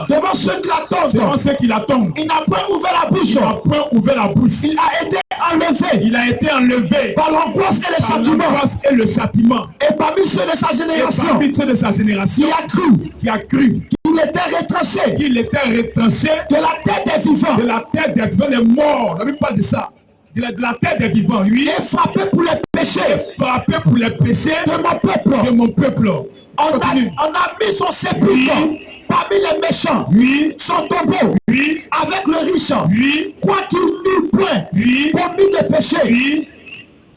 Devant ceux qui l'attendent. Devant ceux qui l'attendent. Il n'a pas ouvert la bouche. Il n'a point ouvert la bouche. Il a été enlevé. Il a été enlevé. Par l'angoisse et le châtiment. Et le châtiment. Et parmi ceux de sa génération. Et parmi ceux de sa génération. Qui a cru. Qu'il était retranché. Qu'il était retranché. De la tête des vivants. De la tête des vivants. Les morts. On n'a pas de ça. De la tête des vivants. Oui. Et frappé pour les péchés. Frappé pour les péchés. De mon peuple. De mon peuple. On a mis son sépulcre parmi les méchants. Oui. Son tombeau. Oui. Avec le riche. Oui. Quoi qu'il n'eût point. Oui. Commis de péché. Oui.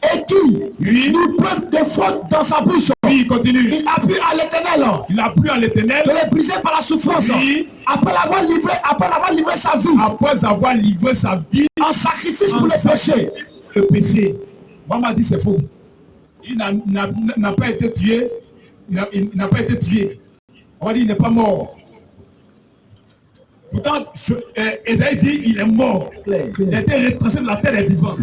Et qui n'eut point de faute dans sa bouche. Oui, continue. Il a plu à l'Éternel. Il a plu à l'Éternel. De les briser par la souffrance. Oui. Après avoir livré sa vie. Après avoir livré sa vie. En sacrifice pour le péché. Le péché. Maman dit c'est faux. Il n'a pas été tué. Il n'a pas été tué. On va dire il n'est pas mort. Pourtant, Esaïe dit il est mort. Il a été retranché de la terre des vivants.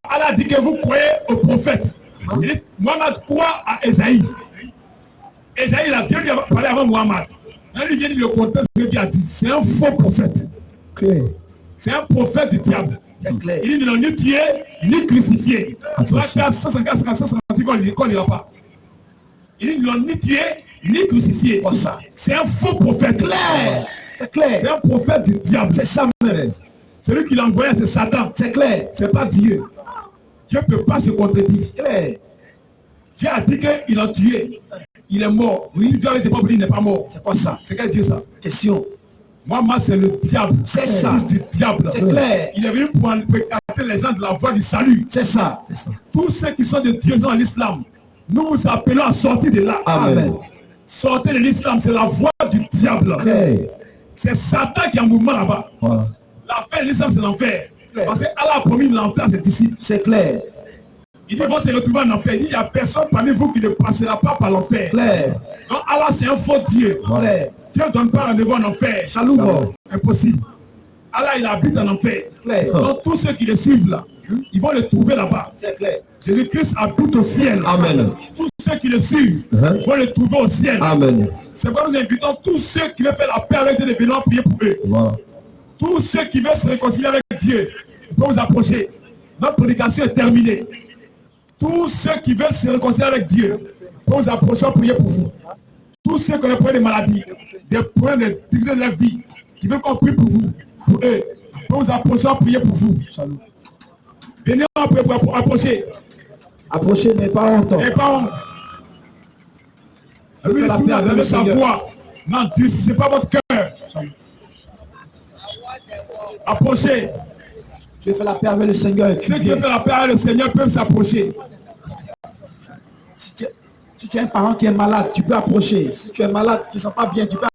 Allah a dit que vous croyez au prophète. Mohammed croit à Esaïe. Esaïe, il a Dieu lui a parlé avant Mohammed. Là, lui vient de le compter ce qu'il a dit. C'est un faux prophète. C'est un prophète du diable. Il ne l'a ni tué, ni crucifié. Qu'on n'ira pas. Ils ne l'ont ni tué, ni crucifié. C'est un faux prophète. Clair. C'est clair. C'est un prophète du diable. C'est ça même. Celui qui l'a envoyé, c'est Satan. C'est clair. C'est pas Dieu. Dieu ne peut pas se contredire. Clair. Dieu a dit qu'il a tué. Il est mort. Oui, Dieu avait dit il n'est pas mort. C'est quoi ça? C'est quel Dieu ça? Question. Moi, c'est le diable. C'est ça. Fils du diable. C'est clair. Il est venu pour écarter les gens de la voie du salut. C'est ça. Tous ceux qui sont de Dieu dans l'islam, nous vous appelons à sortir de là. Amen. Sortez de l'islam, c'est la voie du diable. Clair. C'est Satan qui est en mouvement là-bas. Voilà. L'enfer de l'islam, c'est l'enfer. Clair. Parce qu'Allah a promis l'enfer, c'est ici. C'est clair. Il dit, ils vont se retrouver en enfer. Il dit, il n'y a personne parmi vous qui ne passera pas par l'enfer. Clair. Donc Allah, c'est un faux Dieu. Clair. Dieu ne donne pas rendez-vous en enfer. Shalom. Impossible. Allah, il habite en enfer. Clair. Donc tous ceux qui le suivent là, ils vont le trouver là-bas. C'est clair. Jésus-Christ habite au ciel. Amen. Tous ceux qui le suivent vont le trouver au ciel. Amen. C'est pourquoi nous invitons tous ceux qui veulent faire la paix avec Dieu de venir prier pour eux. Voilà. Tous ceux qui veulent se réconcilier avec Dieu, pour vous approcher. Notre prédication est terminée. Tous ceux qui veulent se réconcilier avec Dieu, pour vous approcher, prier pour vous. Tous ceux qui ont des problèmes de maladie, des problèmes de difficultés de la vie, qui veulent qu'on prie pour vous, pour eux, pour vous approcher, prier pour vous. Venez pour approcher. Approchez, mais pas longtemps. Et pas honte. Je fais la paix avec le sa Seigneur. voix. Non, Dieu, ce n'est pas votre cœur. Approchez. Tu fais la paix avec le Seigneur. Ceux qui veulent faire la paix avec le Seigneur peuvent s'approcher. Si tu es un parent qui est malade, tu peux approcher. Si tu es malade, tu ne sens pas bien, tu peux